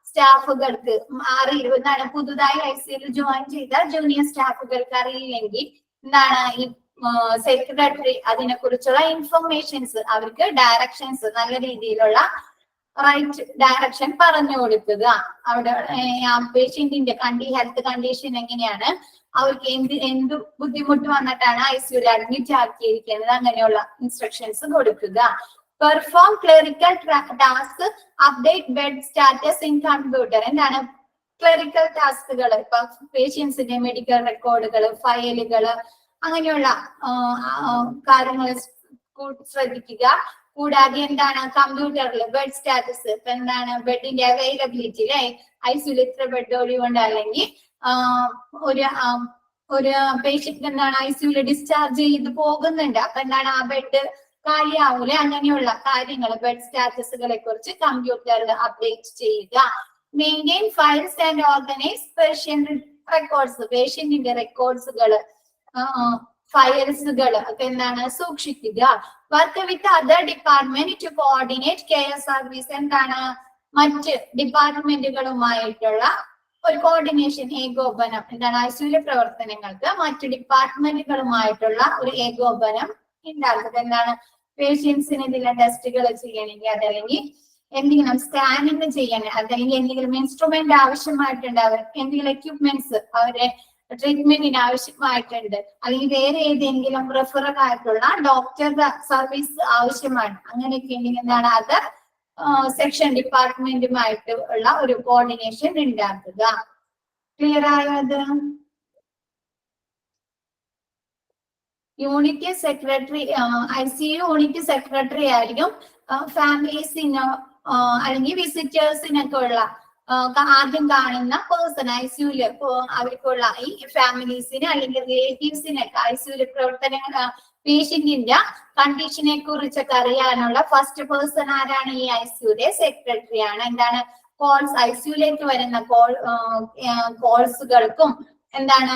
സ്റ്റാഫുകൾക്ക് അറിയില്ല. പുതുതായി ഐസിയിൽ ജോയിൻ ചെയ്ത ജൂനിയർ സ്റ്റാഫുകൾക്ക് അറിയില്ലെങ്കിൽ എന്താണ് ഈ സെക്രട്ടറി അതിനെ കുറിച്ചുള്ള ഇൻഫർമേഷൻസ് അവർക്ക് ഡയറക്ഷൻസ് നല്ല രീതിയിലുള്ള റൈറ്റ് ഡയറക്ഷൻ പറഞ്ഞു കൊടുക്കുക. അവിടെ പേഷ്യന്റിന്റെ ഹെൽത്ത് കണ്ടീഷൻ എങ്ങനെയാണ്, അവർക്ക് എന്ത് ബുദ്ധിമുട്ട് വന്നിട്ടാണ് ഐസിയുയിൽ അഡ്മിറ്റ് ആക്കിയിരിക്കുന്നത്, അങ്ങനെയുള്ള ഇൻസ്ട്രക്ഷൻസ് കൊടുക്കുക. Perform clerical task, update bed status in computer. എന്താണ് ക്ലറിക്കൽ ടാസ്കുകൾ? ഇപ്പൊ പേഷ്യൻസിന്റെ മെഡിക്കൽ റെക്കോർഡുകൾ, ഫയലുകൾ, അങ്ങനെയുള്ള കാര്യങ്ങൾ ശ്രദ്ധിക്കുക. കൂടാതെ എന്താണ് കമ്പ്യൂട്ടറിൽ ബെഡ് സ്റ്റാറ്റസ്, ഇപ്പൊ എന്താണ് ബെഡിന്റെ അവൈലബിലിറ്റി അല്ലെ, ഐസിയുയിൽ ഇത്ര ബെഡ് ഒഴിവുണ്ട്, അല്ലെങ്കിൽ ഒരു പേഷ്യന്റ് എന്താണ് ഐസിയുയിൽ ഡിസ്ചാർജ് ചെയ്ത് പോകുന്നുണ്ട്, അപ്പൊ എന്താണ് ആ ബെഡ് കാലിയാവൂല, അങ്ങനെയുള്ള കാര്യങ്ങൾ ബെഡ് സ്റ്റാറ്റസുകളെ കുറിച്ച് കമ്പ്യൂട്ടറിൽ അപ്ഡേറ്റ് ചെയ്യുക. Maintain files and organise patient records. പേഷ്യന്റിന്റെ റെക്കോർഡ്സുകൾ ഫയൽസുകൾ ഒക്കെ എന്താണ് സൂക്ഷിക്കുക. Work with other department to coordinate care service. എന്താണ് മറ്റ് ഡിപ്പാർട്ട്മെന്റുകളുമായിട്ടുള്ള ഒരു കോർഡിനേഷൻ, ഏകോപനം. എന്താണ് ഐസിയുവിലെ പ്രവർത്തനങ്ങൾക്ക് മറ്റ് ഡിപ്പാർട്ട്മെന്റുകളുമായിട്ടുള്ള ഒരു ഏകോപനം ഉണ്ടാക്കുക. എന്താണ് പേഷ്യൻസിന് എന്തെങ്കിലും ടെസ്റ്റുകൾ ചെയ്യണമെങ്കിൽ, അതല്ലെങ്കിൽ എന്തെങ്കിലും സ്കാനിങ് ചെയ്യണേ, അതല്ലെങ്കിൽ എന്തെങ്കിലും ഇൻസ്ട്രുമെന്റ് ആവശ്യമായിട്ടുണ്ട്, എന്തെങ്കിലും എക്യുപ്മെന്റ്സ് അവരെ ട്രീറ്റ്മെന്റിന് ആവശ്യമായിട്ടുണ്ട്, അല്ലെങ്കിൽ വേറെ ഏതെങ്കിലും റെഫറൽ ആയിട്ടുള്ള ഡോക്ടറുടെ സർവീസ് ആവശ്യമാണ്, അങ്ങനെയൊക്കെ ഉണ്ടെങ്കിൽ എന്താണ് അത് സെക്ഷൻ ഡിപ്പാർട്ട്മെന്റുമായിട്ട് ഉള്ള ഒരു കോർഡിനേഷൻ ഉണ്ടാക്കുക. ക്ലിയർ ആയത്? Unit secretary, ICU unit secretary ആയിരിക്കും ഫാമിലീസിനോ അല്ലെങ്കിൽ വിസിറ്റേഴ്സിനൊക്കെ ഉള്ള ആദ്യം കാണുന്ന പേഴ്സൺ ഐസിയുല് അവർക്കുള്ള ഈ ഫാമിലീസിന് അല്ലെങ്കിൽ റിലേറ്റീവ്സിന് ഐസിയുല് പ്രവർത്തനങ്ങൾ പേഷ്യന്റിന്റെ കണ്ടീഷനെ കുറിച്ചൊക്കെ അറിയാനുള്ള ഫസ്റ്റ് പേഴ്സൺ ആരാണ്? ഈ ഐസിയുലെ സെക്രട്ടറി ആണ്. എന്താണ് കോൾസ് ഐസിയുലേക്ക് വരുന്ന കോൾസുകൾക്കും എന്താണ്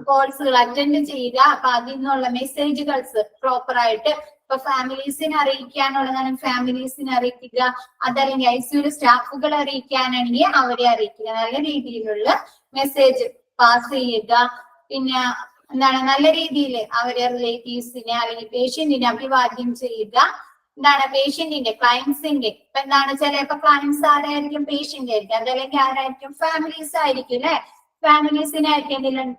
കോൾസുകൾ അറ്റൻഡ് ചെയ്യുക. അപ്പൊ അതിൽ നിന്നുള്ള മെസ്സേജുകൾസ് പ്രോപ്പർ ആയിട്ട് ഇപ്പൊ ഫാമിലീസിനെ അറിയിക്കാനുള്ളതാണ് ഫാമിലീസിനെ അറിയിക്കുക. അതല്ലെങ്കിൽ ഐസിയുല് സ്റ്റാഫുകളെ അറിയിക്കാനാണെങ്കിൽ അവരെ അറിയിക്കുക. നല്ല രീതിയിലുള്ള മെസ്സേജ് പാസ് ചെയ്യുക. പിന്നെ എന്താണ് നല്ല രീതിയിൽ അവരെ റിലേറ്റീവ്സിനെ അല്ലെങ്കിൽ പേഷ്യന്റിനെ അഭിവാദ്യം ചെയ്യുക. എന്താണ് പേഷ്യന്റിന്റെ ക്ലയൻസിന്റെ ഇപ്പൊ എന്താണ് ചിലപ്പോ ക്ലയൻസ് ആരായിരിക്കും? പേഷ്യന്റ് ആയിരിക്കും. അതല്ലെങ്കിൽ ആരായിരിക്കും? ഫാമിലീസ് ആയിരിക്കും അല്ലെ. ഫാമിലീസിനായിരിക്കും എന്തെങ്കിലും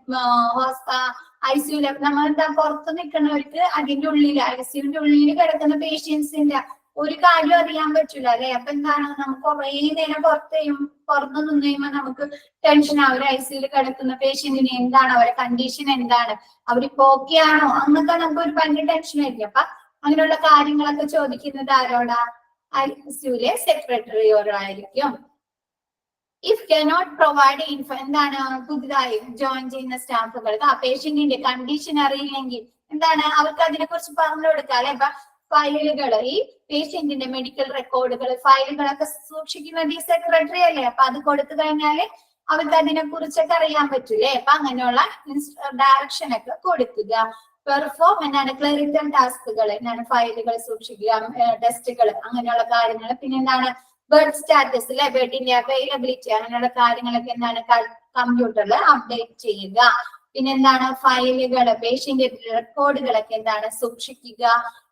ഐസിയുല് നമ്മൾ എന്താ പുറത്ത് നിൽക്കുന്നവർക്ക് അതിന്റെ ഉള്ളിൽ ഐസിയുന്റെ ഉള്ളിൽ കിടക്കുന്ന പേഷ്യൻസിന്റെ ഒരു കാര്യം അറിയാൻ പറ്റൂല അല്ലെ. അപ്പൊ എന്താണ് നമുക്ക് കുറെ നേരം പുറത്ത് നിന്ന് കഴിയുമ്പോൾ നമുക്ക് ടെൻഷൻ ആവും. ഐസിയുല് കിടക്കുന്ന പേഷ്യന്റിന് എന്താണ് അവരുടെ കണ്ടീഷൻ, എന്താണ് അവരിപ്പോ ഓക്കെ ആണോ എന്നൊക്കെ നമുക്ക് ഒരു ഭയങ്കര ടെൻഷൻ ആയിരിക്കും. അപ്പൊ അങ്ങനെയുള്ള കാര്യങ്ങളൊക്കെ ചോദിക്കുന്നത് ആരോടാ? ഐസിയുലെ സെക്രട്ടറിയോടായിരിക്കും. ഇഫ് കനോട്ട് പ്രൊവൈഡ് എന്താണ് പുതുതായി ജോയിൻ ചെയ്യുന്ന സ്റ്റാഫുകൾക്ക് ആ പേഷ്യന്റിന്റെ കണ്ടീഷൻ അറിയില്ലെങ്കിൽ എന്താണ് അവർക്ക് അതിനെ കുറിച്ച് പറഞ്ഞു കൊടുക്കുക അല്ലെ. ഇപ്പൊ ഫയലുകൾ ഈ പേഷ്യന്റിന്റെ മെഡിക്കൽ റെക്കോർഡുകൾ ഫയലുകളൊക്കെ സൂക്ഷിക്കുന്നത് ഈ സെക്രട്ടറി അല്ലേ. അപ്പൊ അത് കൊടുത്തു കഴിഞ്ഞാല് അവർക്ക് അതിനെ കുറിച്ചൊക്കെ അറിയാൻ പറ്റൂലേ. അപ്പൊ അങ്ങനെയുള്ള ഡയറക്ഷൻ ഒക്കെ കൊടുക്കുക. പെർഫോം എന്താണ് ക്ലറിക്കൽ ടാസ്കുകൾ എന്താണ് ഫയലുകൾ സൂക്ഷിക്കുക, ടെസ്റ്റുകൾ അങ്ങനെയുള്ള കാര്യങ്ങൾ. പിന്നെ എന്താണ് ബെഡ് സ്റ്റാറ്റസ് അല്ലെ, ബെഡിന്റെ അവൈലബിലിറ്റി അങ്ങനെയുള്ള കാര്യങ്ങളൊക്കെ എന്താണ് കമ്പ്യൂട്ടറിൽ അപ്ഡേറ്റ് ചെയ്യുക. പിന്നെ എന്താണ് ഫയലുകൾ പേഷ്യന്റ് റെക്കോർഡുകളൊക്കെ എന്താണ് സൂക്ഷിക്കുക.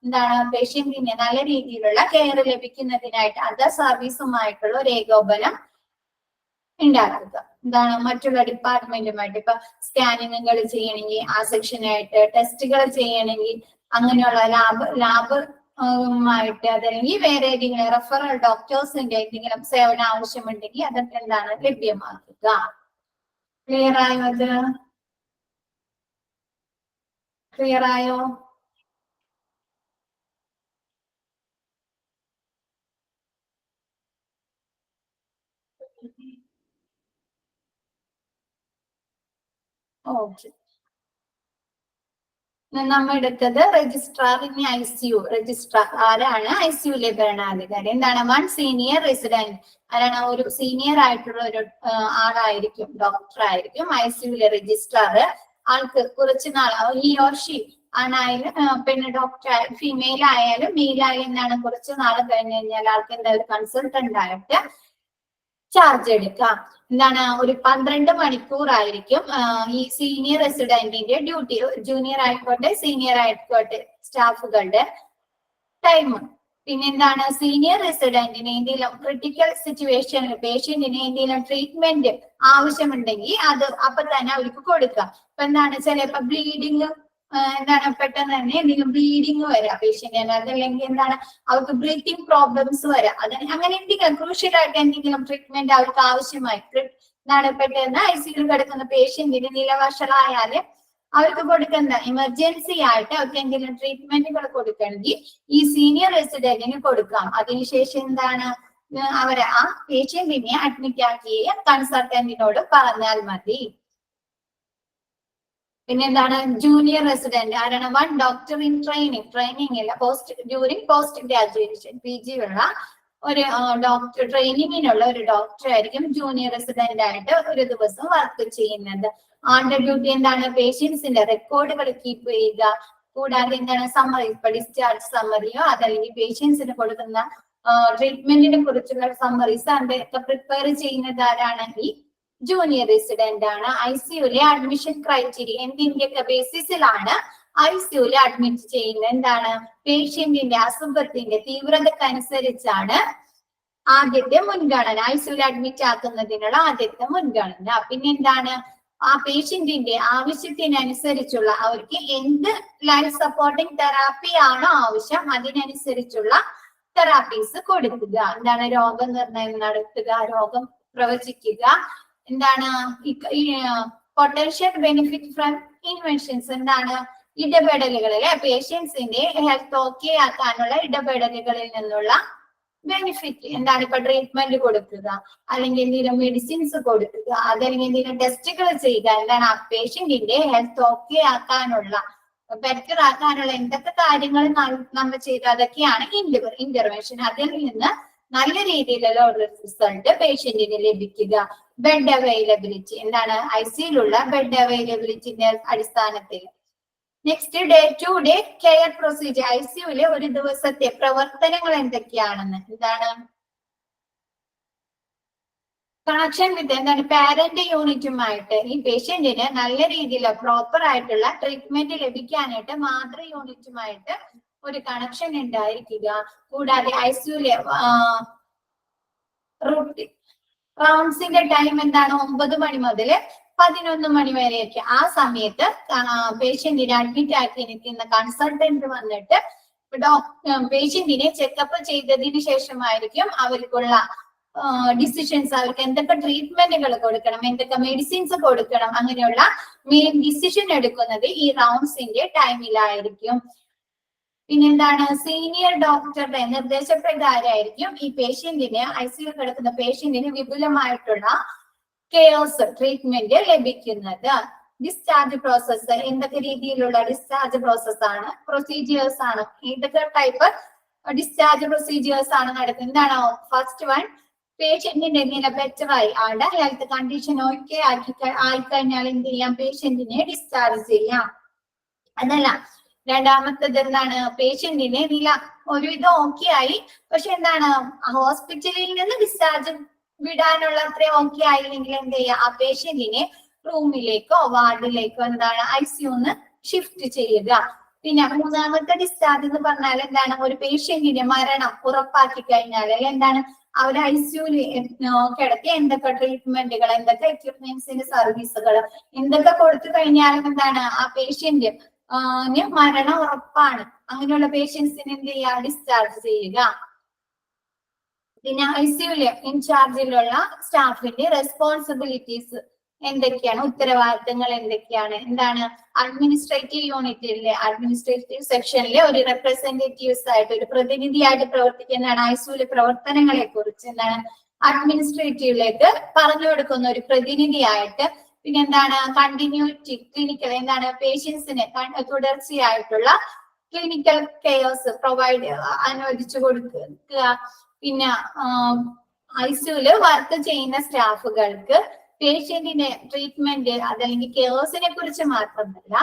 എന്താണ് പേഷ്യന്റിന് നല്ല രീതിയിലുള്ള കെയർ ലഭിക്കുന്നതിനായിട്ട് അതർ സർവീസുമായിട്ടുള്ള ഒരു ഏകോപനം ഉണ്ടാക്കുക. എന്താണ് മറ്റുള്ള ഡിപ്പാർട്ട്മെന്റുമായിട്ട് ഇപ്പൊ സ്കാനിങ്ങുകൾ ചെയ്യണമെങ്കിൽ ആ സെക്ഷനായിട്ട്, ടെസ്റ്റുകൾ ചെയ്യണമെങ്കിൽ അങ്ങനെയുള്ള ലാബ് ായിട്ട് അതല്ലെങ്കിൽ വേറെ ഏതെങ്കിലും റെഫറൽ ഡോക്ടേഴ്സിന്റെ എന്തെങ്കിലും സേവനം ആവശ്യമുണ്ടെങ്കിൽ അതൊക്കെ എന്താണ് ലഭ്യമാക്കുക. ക്ലിയർ ആയോ? അത് ക്ലിയർ ആയോ? ഓക്കെ. നമ്മൾ എടുത്തത് രജിസ്ട്രാർ ഇൻ ഐസിയു. രജിസ്ട്രാർ ആരാണ്? ഐസിയുലെ ഭരണാധികാരി. എന്താണ്? വൺ സീനിയർ റെസിഡന്റ് ആരാണ്? ഒരു സീനിയർ ആയിട്ടുള്ള ഒരു ആളായിരിക്കും, ഡോക്ടർ ആയിരിക്കും ഐസിയുലെ രജിസ്ട്രാർ. ആൾക്ക് കുറച്ച് നാൾ ഈ ഓർ ഷീ ആണായാലും പിന്നെ ഡോക്ടർ ഫീമെയിൽ ആയാലും മെയിൽ ആയാലും എന്താണ് കുറച്ച് നാൾ കഴിഞ്ഞ് കഴിഞ്ഞാൽ ആൾക്ക് എന്താ ഒരു കൺസൾട്ടന്റ് ആയിട്ട് ചാർജ് എടുക്കാം. എന്താണ് ഒരു 12 മണിക്കൂർ ആയിരിക്കും ഈ സീനിയർ റെസിഡന്റിന്റെ ഡ്യൂട്ടി. ജൂനിയർ ആയിക്കോട്ടെ സീനിയർ ആയിക്കോട്ടെ സ്റ്റാഫുകളുടെ ടൈം. പിന്നെ എന്താണ് സീനിയർ റെസിഡന്റിന് എന്തെങ്കിലും ക്രിട്ടിക്കൽ സിറ്റുവേഷനിൽ പേഷ്യന്റിന് എന്തെങ്കിലും ട്രീറ്റ്മെന്റ് ആവശ്യമുണ്ടെങ്കിൽ അത് അപ്പൊ തന്നെ അവർക്ക് കൊടുക്കാം. ഇപ്പൊ എന്താണ് ചിലപ്പോ ബ്ലീഡിങ് എന്താണ് പെട്ടെന്ന് തന്നെ എന്തെങ്കിലും ബ്ലീഡിങ് വരാം പേഷ്യന്റിന്, അതല്ലെങ്കിൽ എന്താണ് അവർക്ക് ബ്രീത്തിങ് പ്രോബ്ലംസ് വരാം. അങ്ങനെ എന്തെങ്കിലും ക്രൂഷ്യൽ ആയിട്ട് എന്തെങ്കിലും ട്രീറ്റ്മെന്റ് അവർക്ക് ആവശ്യമായി എന്താണ് പെട്ടെന്ന് ഐസിയുയിൽ കിടക്കുന്ന പേഷ്യന്റിന് നിലവശലായാല് അവർക്ക് കൊടുക്കുന്ന എമർജൻസി ആയിട്ട് അവർക്ക് എന്തെങ്കിലും ട്രീറ്റ്മെന്റുകൾ കൊടുക്കണമെങ്കിൽ ഈ സീനിയർ റെസിഡന്റിന് കൊടുക്കാം. അതിനുശേഷം എന്താണ് അവരെ ആ പേഷ്യന്റിനെ അഡ്മിറ്റ് ആക്കി കൺസൾട്ടന്റിനോട് പറഞ്ഞാൽ മതി. പിന്നെ എന്താണ് ജൂനിയർ റെസിഡന്റ് ആരാണ്? വൺ ഡോക്ടർ ഇൻ ട്രെയിനിങ് ഇല്ല പോസ്റ്റ് ഗ്രാജുവേഷൻ PG ഉള്ള ഒരു ഡോക്ടർ, ട്രെയിനിങ്ങിനുള്ള ഒരു ഡോക്ടർ ആയിരിക്കും ജൂനിയർ റെസിഡന്റ് ആയിട്ട് ഒരു ദിവസം വർക്ക് ചെയ്യുന്നത്. ആളുടെ ഡ്യൂട്ടി എന്താണ്? പേഷ്യൻസിന്റെ റെക്കോർഡുകൾ കീപ്പ് ചെയ്യുക. കൂടാതെ എന്താണ് സമ്മറി, ഇപ്പൊ ഡിസ്ചാർജ് സമ്മറിയോ അതല്ലെങ്കിൽ പേഷ്യൻസിന് കൊടുക്കുന്ന ട്രീറ്റ്മെന്റിനെ കുറിച്ചുള്ള സമ്മറീസ് അതൊക്കെ പ്രിപ്പയർ ചെയ്യുന്നത് ആരാണ്? ഈ ജൂനിയർ റെസിഡന്റ് ആണ്. ഐസിയുലെ അഡ്മിഷൻ ക്രൈറ്റീരിയ എന്തിന്റെയൊക്കെ ബേസിസിലാണ് ഐസിയുലെ അഡ്മിറ്റ് ചെയ്യുന്നത്? എന്താണ് പേഷ്യന്റിന്റെ അസുഖത്തിന്റെ തീവ്രതക്കനുസരിച്ചാണ് ആദ്യത്തെ മുൻഗണന. ഐസിയുലെ അഡ്മിറ്റ് ആക്കുന്നതിനുള്ള ആദ്യത്തെ മുൻഗണന. പിന്നെ എന്താണ് ആ പേഷ്യന്റിന്റെ ആവശ്യത്തിനനുസരിച്ചുള്ള അവർക്ക് എന്ത് ലൈഫ് സപ്പോർട്ടിംഗ് തെറാപ്പി ആണോ ആവശ്യം അതിനനുസരിച്ചുള്ള തെറാപ്പീസ് കൊടുക്കുക. എന്താണ് രോഗനിർണയം നടത്തുക, രോഗം പ്രവചിക്കുക. എന്താണ് പൊട്ടൻഷ്യൽ ബെനിഫിറ്റ് ഫ്രം ഇൻവെൻഷൻസ് എന്താണ് ഇടപെടലുകളിലെ പേഷ്യൻസിന്റെ ഹെൽത്ത് ഓക്കെ ആക്കാനുള്ള ഇടപെടലുകളിൽ നിന്നുള്ള ബെനിഫിറ്റ്. എന്താണ് ഇപ്പൊ ട്രീറ്റ്മെന്റ് കൊടുക്കുക, അല്ലെങ്കിൽ എന്തെങ്കിലും മെഡിസിൻസ് കൊടുക്കുക, അതല്ലെങ്കിൽ എന്തെങ്കിലും ടെസ്റ്റുകൾ ചെയ്യുക. എന്താണ് ആ പേഷ്യന്റിന്റെ ഹെൽത്ത് ഓക്കെ ആക്കാനുള്ള, ബെറ്റർ ആക്കാനുള്ള എന്തൊക്കെ കാര്യങ്ങൾ നമ്മൾ ചെയ്ത് അതൊക്കെയാണ് ഇന്റർവെൻഷൻ. അതിൽ നിന്ന് നല്ല രീതിയിലുള്ള ഒരു റിസൾട്ട് പേഷ്യന്റിന് ലഭിക്കുക. ബെഡ് അവൈലബിലിറ്റി, എന്താണ് ഐസിയിലുള്ള ബെഡ് അവൈലബിലിറ്റിന്റെ അടിസ്ഥാനത്തിൽ. Next, day to day care procedure, ഐസിയുവിലെ ഒരു ദിവസത്തെ പ്രവർത്തനങ്ങൾ എന്തൊക്കെയാണെന്ന്. എന്താണ് കണക്ഷൻ വിത്ത്, എന്താണ് പാരന്റ് യൂണിറ്റുമായിട്ട് ഈ പേഷ്യന്റിന് നല്ല രീതിയിൽ പ്രോപ്പർ ആയിട്ടുള്ള ട്രീറ്റ്മെന്റ് ലഭിക്കാനായിട്ട് മാതൃ യൂണിറ്റുമായിട്ട് ഒരു കണക്ഷൻ ഉണ്ടായിരിക്കുക. കൂടാതെ ഐസിയുലെ റൗണ്ട്സിന്റെ ടൈം എന്താണ് 9 മണി മുതൽ 11 മണി വരെയൊക്കെ. ആ സമയത്ത് പേഷ്യന്റിനെ അഡ്മിറ്റ് ആക്കി നിൽക്കുന്ന കൺസൾട്ടന്റ് വന്നിട്ട് പേഷ്യന്റിനെ ചെക്കപ്പ് ചെയ്തതിന് ശേഷമായിരിക്കും അവർക്കുള്ള ഡിസിഷൻസ്, അവർക്ക് എന്തൊക്കെ ട്രീറ്റ്മെന്റുകൾ കൊടുക്കണം, എന്തൊക്കെ മെഡിസിൻസ് കൊടുക്കണം, അങ്ങനെയുള്ള മെയിൻ ഡിസിഷൻ എടുക്കുന്നത് ഈ റൗണ്ട്സിന്റെ ടൈമിലായിരിക്കും. പിന്നെന്താണ് സീനിയർ ഡോക്ടറുടെ നിർദ്ദേശപ്രകാരമായിരിക്കും ഈ പേഷ്യന്റിന്, ഐസിയു കിടക്കുന്ന പേഷ്യന്റിന് വിപുലമായിട്ടുള്ള കെയർസ് ട്രീറ്റ്മെന്റ് ലഭിക്കുന്നത്. ഡിസ്ചാർജ് പ്രോസസ്സ്, എന്തൊക്കെ രീതിയിലുള്ള ഡിസ്ചാർജ് പ്രോസസ് ആണ്, പ്രൊസീജിയേഴ്സ് ആണ്, ഏതൊക്കെ ടൈപ്പ് ഡിസ്ചാർജ് പ്രൊസീജിയേഴ്സ് ആണ് നടക്കുന്നത്. എന്താണ് ഫസ്റ്റ് വൺ, പേഷ്യന്റിന്റെ നില ബെറ്ററായി, ആളുടെ ഹെൽത്ത് കണ്ടീഷൻ ഓക്കെ ആയിക്കഴിഞ്ഞാൽ എന്ത് ചെയ്യാം, പേഷ്യന്റിനെ ഡിസ്ചാർജ് ചെയ്യാം. അതല്ല, രണ്ടാമത്തത് എന്താണ്, പേഷ്യന്റിനെ നില ഒരുവിധം ഓക്കെ ആയി, പക്ഷെ എന്താണ് ഹോസ്പിറ്റലിൽ നിന്ന് ഡിസ്ചാർജ് വിടാനുള്ള അത്ര ഓക്കെ ആയില്ലെങ്കിൽ എന്ത് ചെയ്യുക, ആ പേഷ്യന്റിനെ റൂമിലേക്കോ വാർഡിലേക്കോ എന്താണ് ഐസിയുന്ന് ഷിഫ്റ്റ് ചെയ്യുക. പിന്നെ മൂന്നാമത്തെ ഡിസ്ചാർജ് എന്ന് പറഞ്ഞാൽ എന്താണ്, ഒരു പേഷ്യന്റിന്റെ മരണം ഉറപ്പാക്കി കഴിഞ്ഞാൽ എന്താണ് അവർ ഐസിയുല് കിടത്തി എന്തൊക്കെ ട്രീറ്റ്മെന്റുകൾ, എന്തൊക്കെ എക്യുപ്മെന്റ്സിന്റെ സർവീസുകൾ എന്തൊക്കെ കൊടുത്തു കഴിഞ്ഞാലും എന്താണ് ആ പേഷ്യന്റ് മരണം ഉറപ്പാണ്. അങ്ങനെയുള്ള പേഷ്യൻസിന് എന്ത് ചെയ്യുക, ഡിസ്ചാർജ് ചെയ്യുക. പിന്നെ ഐസിയുല് ഇൻചാർജിലുള്ള സ്റ്റാഫിന്റെ റെസ്പോൺസിബിലിറ്റീസ് എന്തൊക്കെയാണ്, ഉത്തരവാദിത്തങ്ങൾ എന്തൊക്കെയാണ്, എന്താണ് അഡ്മിനിസ്ട്രേറ്റീവ് യൂണിറ്റിലെ അഡ്മിനിസ്ട്രേറ്റീവ് സെക്ഷനിലെ ഒരു റെപ്രസെന്റേറ്റീവ്സ് ആയിട്ട്, ഒരു പ്രതിനിധിയായിട്ട് പ്രവർത്തിക്കുന്നതാണ് ഐസിയുലെ പ്രവർത്തനങ്ങളെ കുറിച്ച് എന്താണ് അഡ്മിനിസ്ട്രേറ്റീവിലേക്ക് പറഞ്ഞു കൊടുക്കുന്ന ഒരു പ്രതിനിധിയായിട്ട്. പിന്നെ എന്താണ് കണ്ടിന്യൂറ്റി ക്ലിനിക്കൽ, എന്താണ് പേഷ്യൻസിന് തുടർച്ചയായിട്ടുള്ള ക്ലിനിക്കൽ കെയർസ് അനുവദിച്ചു കൊടുക്കുക. പിന്നെ ഐസിയുല് വർക്ക് ചെയ്യുന്ന സ്റ്റാഫുകൾക്ക് പേഷ്യന്റിന്റെ ട്രീറ്റ്മെന്റ് അതല്ലെങ്കിൽ കെയർസിനെ കുറിച്ച് മാത്രമല്ല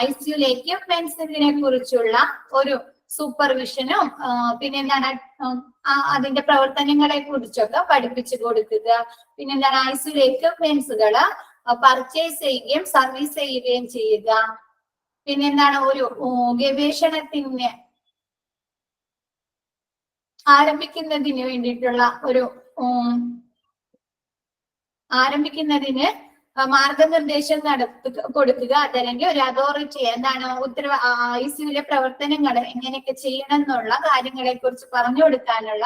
ഐസിയുലെ എക്യുപ്മെന്റ്സിനെ കുറിച്ചുള്ള ഒരു സൂപ്പർവിഷനും പിന്നെന്താണ് അതിന്റെ പ്രവർത്തനങ്ങളെ കുറിച്ചൊക്കെ പഠിപ്പിച്ചു കൊടുക്കുക. പിന്നെന്താണ് ഐസിയുലെ എക്യുപ്മെന്റ്സുകള് പർച്ചേസ് ചെയ്യുകയും സർവീസ് ചെയ്യുകയും ചെയ്യുക. പിന്നെന്താണ് ഒരു ഗവേഷണത്തിന് ആരംഭിക്കുന്നതിന് വേണ്ടിയിട്ടുള്ള ഒരു മാർഗനിർദ്ദേശം കൊടുക്കുക. അതല്ലെങ്കിൽ ഒരു അതോറിറ്റി എന്താണ് ഐസിയുലെ പ്രവർത്തനങ്ങൾ എങ്ങനെയൊക്കെ ചെയ്യണം എന്നുള്ള കാര്യങ്ങളെ കുറിച്ച് പറഞ്ഞു കൊടുക്കാനുള്ള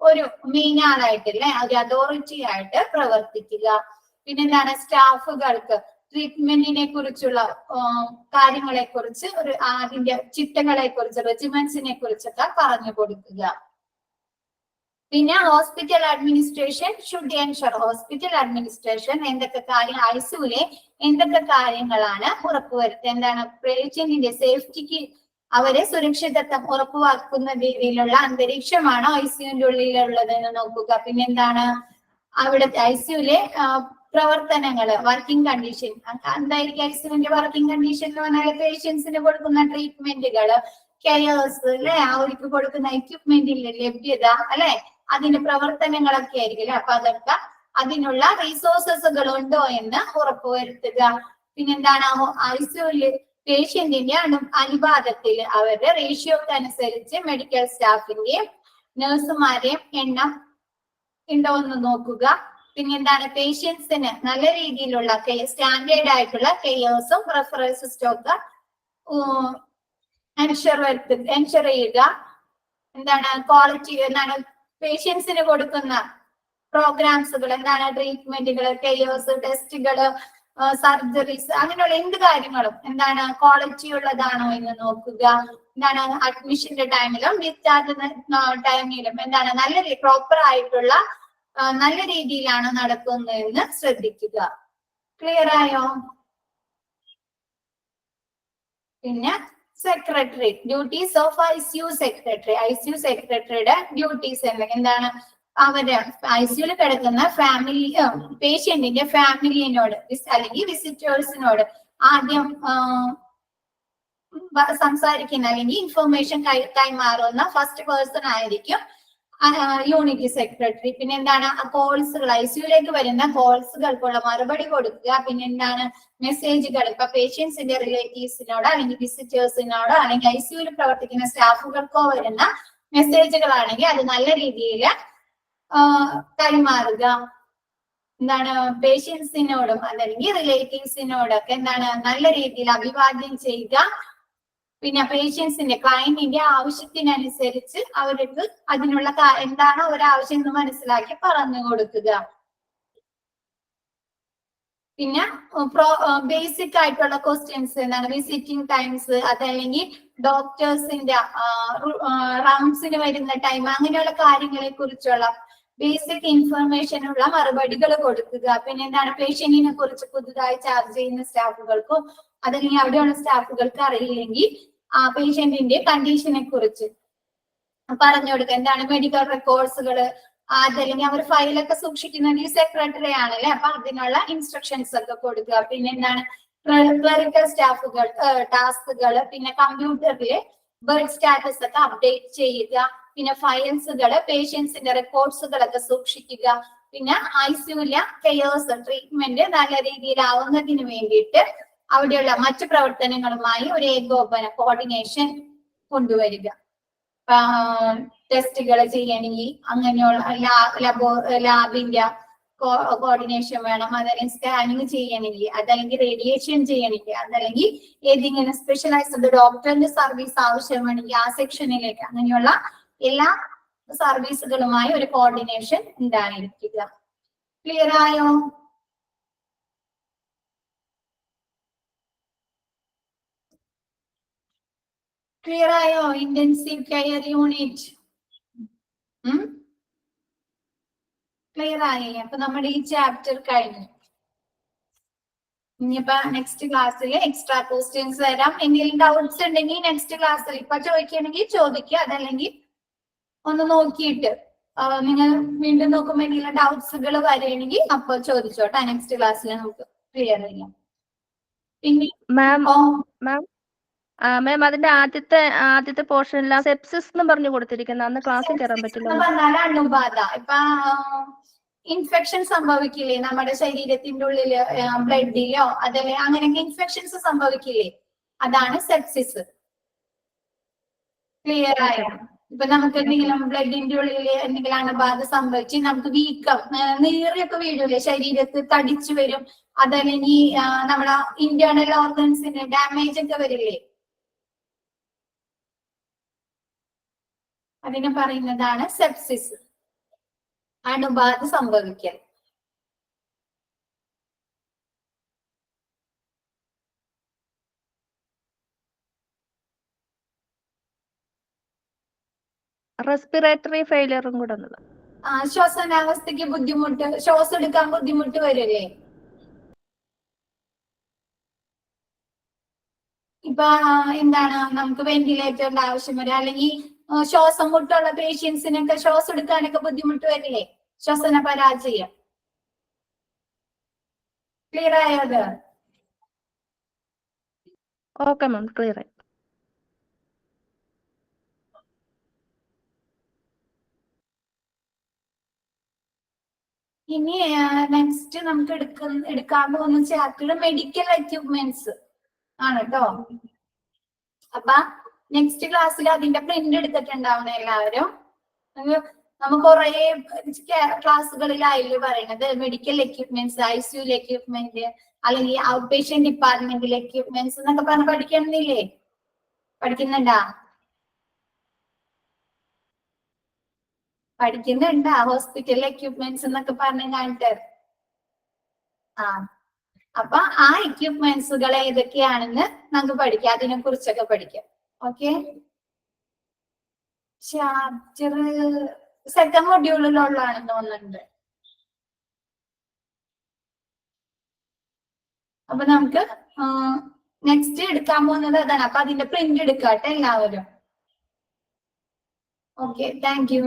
ഒരു മെയിൻ ആളായിട്ടില്ലേ ഒരു അതോറിറ്റി ആയിട്ട് പ്രവർത്തിക്കുക. പിന്നെന്താണ് സ്റ്റാഫുകൾക്ക് ട്രീറ്റ്മെന്റിനെ കുറിച്ചുള്ള കാര്യങ്ങളെ കുറിച്ച് അതിന്റെ ചിട്ടകളെ കുറിച്ച് റെജിമെന്റ്സിനെ കുറിച്ചൊക്കെ പറഞ്ഞു കൊടുക്കുക. പിന്നെ hospital administration should ensure, hospital administration എന്തൊക്കെ കാര്യങ്ങൾ ഐസിയുലെ എന്തൊക്കെ കാര്യങ്ങളാണ് ഉറപ്പുവരുത്തുക, എന്താണ് പേഷ്യന്റിന്റെ സേഫ്റ്റിക്ക് അവരെ സുരക്ഷിതത്വം ഉറപ്പുവരുത്തുന്ന രീതിയിലുള്ള അന്തരീക്ഷമാണോ ഐസിയുവിന്റെ ഉള്ളിലുള്ളതെന്ന് നോക്കുക. പിന്നെന്താണ് അവിടെ ഐസിയുലെ പ്രവർത്തനങ്ങള് വർക്കിംഗ് കണ്ടീഷൻ എന്തായിരിക്കും, ഐസിയുവിന്റെ വർക്കിംഗ് കണ്ടീഷൻ എന്ന് പറഞ്ഞാൽ പേഷ്യൻസിന് കൊടുക്കുന്ന ട്രീറ്റ്മെന്റുകള് കെയർസ് അല്ലെ, അവർക്ക് കൊടുക്കുന്ന എക്യുപ്മെന്റിന്റെ ലഭ്യത അല്ലെ, അതിന്റെ പ്രവർത്തനങ്ങളൊക്കെ ആയിരിക്കും. അപ്പൊ അതൊക്കെ അതിനുള്ള റിസോഴ്സസുകൾ ഉണ്ടോ എന്ന് ഉറപ്പുവരുത്തുക. പിന്നെന്താണ് ഐസിയുല് പേഷ്യന്റിന്റെ അനുപാതത്തിൽ അവരുടെ റേഷ്യോക്ക് അനുസരിച്ച് മെഡിക്കൽ സ്റ്റാഫിന്റെയും നഴ്സുമാരെയും എണ്ണം ഉണ്ടോ എന്ന് നോക്കുക. പിന്നെന്താണ് പേഷ്യൻസിന് നല്ല രീതിയിലുള്ള സ്റ്റാൻഡേർഡ് ആയിട്ടുള്ള കെയർസും റെഫറൻസും ഒക്കെ എൻഷുർ ചെയ്യുക. എന്താണ് ക്വാളിറ്റി, എന്താണ് പേഷ്യൻസിന് കൊടുക്കുന്ന പ്രോഗ്രാംസുകൾ, എന്താണ് ട്രീറ്റ്മെന്റുകൾ, കെയർസ്, ടെസ്റ്റുകള്, സർജറീസ്, അങ്ങനെയുള്ള എന്ത് കാര്യങ്ങളും എന്താണ് ക്വാളിറ്റി ഉള്ളതാണോ എന്ന് നോക്കുക. എന്താണ് അഡ്മിഷന്റെ ടൈമിലും ഡിസ്ചാർജ് ടൈമിലും എന്താണ് നല്ല പ്രോപ്പർ ആയിട്ടുള്ള നല്ല രീതിയിലാണ് നടക്കുന്നതെന്ന് ശ്രദ്ധിക്കുക. ക്ലിയർ ആയോ? പിന്നെ secretary, duties of ICU secretary. ICU സെക്രട്ടറിയുടെ ഡ്യൂട്ടീസ് എന്താണ്? അവര് ICUയിൽ കിടക്കുന്ന ഫാമിലി പേഷ്യന്റിന്റെ ഫാമിലിനോട് അല്ലെങ്കിൽ വിസിറ്റേഴ്സിനോട് ആദ്യം സംസാരിക്കുന്ന അല്ലെങ്കിൽ ഇൻഫർമേഷൻ കൈമാറുന്ന ഫസ്റ്റ് പേഴ്സൺ ആയിരിക്കും യൂണിറ്റ് സെക്രട്ടറി. പിന്നെ എന്താണ് കോൾസുകൾ, ICUയിലേക്ക് വരുന്ന കോൾസുകൾക്കുള്ള മറുപടി കൊടുക്കുക. പിന്നെ എന്താണ് മെസ്സേജുകൾ, ഇപ്പൊ പേഷ്യൻസിന്റെ റിലേറ്റീവ്സിനോടോ അല്ലെങ്കിൽ വിസിറ്റേഴ്സിനോടോ അല്ലെങ്കിൽ ICUയിൽ പ്രവർത്തിക്കുന്ന സ്റ്റാഫുകൾക്കോ വരുന്ന മെസ്സേജുകളാണെങ്കിൽ അത് നല്ല രീതിയിൽ കൈമാറുക. എന്താണ് പേഷ്യൻസിനോടും അല്ലെങ്കിൽ റിലേറ്റീവ്സിനോടൊക്കെ എന്താണ് നല്ല രീതിയിൽ അഭിവാദ്യം ചെയ്യുക. പിന്നെ പേഷ്യൻസിന്റെ ക്ലയന്റിന്റെ ആവശ്യത്തിനനുസരിച്ച് അവർക്ക് അതിനുള്ള എന്താണോ ഒരാവശ്യം എന്ന് മനസ്സിലാക്കി പറഞ്ഞു കൊടുക്കുക. പിന്നെ ബേസിക് ആയിട്ടുള്ള ക്വസ്റ്റ്യൻസ് എന്താണ് വിസിറ്റിംഗ് ടൈംസ്, അതല്ലെങ്കിൽ ഡോക്ടേഴ്സിന്റെ റൗണ്ട്സിന് വരുന്ന ടൈം, അങ്ങനെയുള്ള കാര്യങ്ങളെ കുറിച്ചുള്ള ബേസിക് ഇൻഫർമേഷൻ ഉള്ള മറുപടികൾ കൊടുക്കുക. പിന്നെ എന്താണ് പേഷ്യന്റിനെ കുറിച്ച് പുതുതായി ചാർജ് ചെയ്യുന്ന സ്റ്റാഫുകൾക്കോ അതല്ലെങ്കിൽ അവിടെയുള്ള സ്റ്റാഫുകൾക്ക് അറിയില്ലെങ്കിൽ ആ പേഷ്യന്റിന്റെ കണ്ടീഷനെ കുറിച്ച് പറഞ്ഞു കൊടുക്കുക. എന്താണ് മെഡിക്കൽ റെക്കോർഡ്സുകള്, അതല്ലെങ്കിൽ അവർ ഫയലൊക്കെ സൂക്ഷിക്കുന്നത് ഈ സെക്രട്ടറി ആണല്ലേ, അപ്പൊ അതിനുള്ള ഇൻസ്ട്രക്ഷൻസ് ഒക്കെ കൊടുക്കുക. പിന്നെ എന്താണ് ക്ലറിക്കൽ സ്റ്റാഫുകൾ ടാസ്കുകൾ, പിന്നെ കമ്പ്യൂട്ടറിലെ ബർത്ത് സ്റ്റാറ്റസ് ഒക്കെ അപ്ഡേറ്റ് ചെയ്യുക. പിന്നെ ഫയൽസുകള് പേഷ്യൻസിന്റെ റെക്കോർഡ്സുകളൊക്കെ സൂക്ഷിക്കുക. പിന്നെ ICUയിലെ കെയേഴ്സ് ട്രീറ്റ്മെന്റ് നല്ല രീതിയിലാവുന്നതിന് വേണ്ടിയിട്ട് അവിടെയുള്ള മറ്റു പ്രവർത്തനങ്ങളുമായി ഒരു ഏകോപന കോർഡിനേഷൻ കൊണ്ടുവരിക. ടെസ്റ്റുകൾ ചെയ്യണമെങ്കിൽ അങ്ങനെയുള്ള ലാബിന്റെ കോർഡിനേഷൻ വേണം, അതല്ലെങ്കിൽ സ്കാനിങ് ചെയ്യണമെങ്കിൽ, അതല്ലെങ്കിൽ റേഡിയേഷൻ ചെയ്യണമെങ്കിൽ, അതല്ലെങ്കിൽ ഏതെങ്കിലും സ്പെഷ്യലൈസ്ഡ് ഡോക്ടറിന്റെ സർവീസ് ആവശ്യമാണെങ്കിൽ ആ സെക്ഷനിലേക്ക്, അങ്ങനെയുള്ള എല്ലാ സർവീസുകളുമായി ഒരു കോർഡിനേഷൻ ഉണ്ടായിരിക്കുക. ക്ലിയർ ആയോ? ക്ലിയർ ആയോ? ഇന്റൻസീവ് കെയർ യൂണിറ്റ് ക്ലിയർ ആയി? അപ്പൊ നമ്മുടെ ഈ ചാപ്റ്റർ കഴിഞ്ഞു. ഇനിയിപ്പോ നെക്സ്റ്റ് ക്ലാസ്സിൽ എക്സ്ട്രാ ക്വസ്റ്റ്യൻസ് തരാം. എന്തെങ്കിലും ഡൗട്ട്സ് ഉണ്ടെങ്കിൽ നെക്സ്റ്റ് ക്ലാസ്സിൽ ഇപ്പൊ ചോദിക്കുകയാണെങ്കിൽ ചോദിക്കുക, അതല്ലെങ്കിൽ ഒന്ന് നോക്കിയിട്ട് നിങ്ങൾ വീണ്ടും നോക്കുമ്പോൾ എന്തെങ്കിലും ഡൗട്ട്സുകൾ വരികയാണെങ്കിൽ അപ്പൊ ചോദിച്ചോട്ടെ. നെക്സ്റ്റ് ക്ലാസ്സിൽ നമുക്ക് ക്ലിയർ ചെയ്യാം. പിന്നെ മാം അതിന്റെ ആദ്യത്തെ പോർഷനിൽ സെപ്സിസ് എന്ന് പറഞ്ഞു കൊടുത്തിരിക്കുന്നത് അന്ന് ക്ലാസ്സിൽ കയറാൻ പറ്റില്ല. അണുബാധ, ഇപ്പൊ ഇൻഫെക്ഷൻ സംഭവിക്കില്ലേ നമ്മുടെ ശരീരത്തിന്റെ ഉള്ളില്, ബ്ലഡിലോ അതല്ലേ അങ്ങനെയൊക്കെ ഇൻഫെക്ഷൻസ് സംഭവിക്കില്ലേ, അതാണ് സെപ്സിസ്. ക്ലിയർ ആയോ? ഇപ്പൊ നമുക്ക് എന്തെങ്കിലും ബ്ലഡിന്റെ ഉള്ളിൽ എന്തെങ്കിലും അണുബാധ സംഭവിച്ച് നമുക്ക് വീക്കം, നീറിയൊക്കെ വീഴൂലേ, ശരീരത്തിൽ തടിച്ചു വരും, അതല്ലെങ്കിൽ നമ്മുടെ ഇന്റേണൽ ഓർഗൻസിന് ഡാമേജ് ഒക്കെ വരില്ലേ, അതിനെ പറയുന്നതാണ് സെപ്സിസ്, അണുബാധ സംഭവിക്കൽ. റെസ്പിറേറ്ററി ഫെയിലിയറും കൂടെ ശ്വസനാവസ്ഥയ്ക്ക് ബുദ്ധിമുട്ട്, ശ്വാസം എടുക്കാൻ ബുദ്ധിമുട്ട് വരില്ലേ. ഇപ്പൊ എന്താണ് നമുക്ക് വെന്റിലേറ്ററിന്റെ ആവശ്യം വരിക, അല്ലെങ്കിൽ ശ്വാസം മുട്ടുള്ള പേഷ്യൻസിനൊക്കെ ശ്വാസം എടുക്കാനൊക്കെ ബുദ്ധിമുട്ട് വരില്ലേ, ശ്വസന പരാജയം. ക്ലിയർ ആയത്? ഓക്കെ മാം, ക്ലിയർ ആയി. ഇനി നെക്സ്റ്റ് നമുക്ക് എടുക്കാൻ പോകുന്ന ചാപ്റ്റർ മെഡിക്കൽ എക്യുപ്മെന്റ്സ് ആണ് കേട്ടോ. അപ്പൊ നെക്സ്റ്റ് ക്ലാസ്സിൽ അതിന്റെ പ്രിന്റ് എടുത്തിട്ടുണ്ടാവുന്ന എല്ലാവരും. നമുക്ക് കുറെ ക്ലാസ്സുകളിലായില്ലേ പറയുന്നത് മെഡിക്കൽ എക്യുപ്മെന്റ്സ്, ICU എക്യുപ്മെന്റ്, അല്ലെങ്കിൽ ഔട്ട് പേഷ്യന്റ് ഡിപ്പാർട്ട്മെന്റിലെ എക്യുപ്മെന്റ്സ് എന്നൊക്കെ പറഞ്ഞ് പഠിക്കണമെന്നില്ലേ? പഠിക്കുന്നുണ്ടാ? ഹോസ്പിറ്റൽ എക്യുപ്മെന്റ്സ് എന്നൊക്കെ പറഞ്ഞു കണ്ടിട്ട്. അപ്പൊ ആ എക്യുപ്മെന്റ്സുകൾ ഏതൊക്കെയാണെന്ന് നമുക്ക് പഠിക്കാം, അതിനെ കുറിച്ചൊക്കെ പഠിക്കാം. ഓക്കെ, ചാപ്റ്റർ സെക്കൻഡ് മൊഡ്യൂളിലുള്ളതാണെന്ന് തോന്നുന്നുണ്ട്. അപ്പൊ നമുക്ക് നെക്സ്റ്റ് എടുക്കാൻ പോകുന്നത് അതാണ്. അപ്പൊ അതിന്റെ പ്രിന്റ് എടുക്കാട്ടെ എല്ലാവരും. Okay, thank you.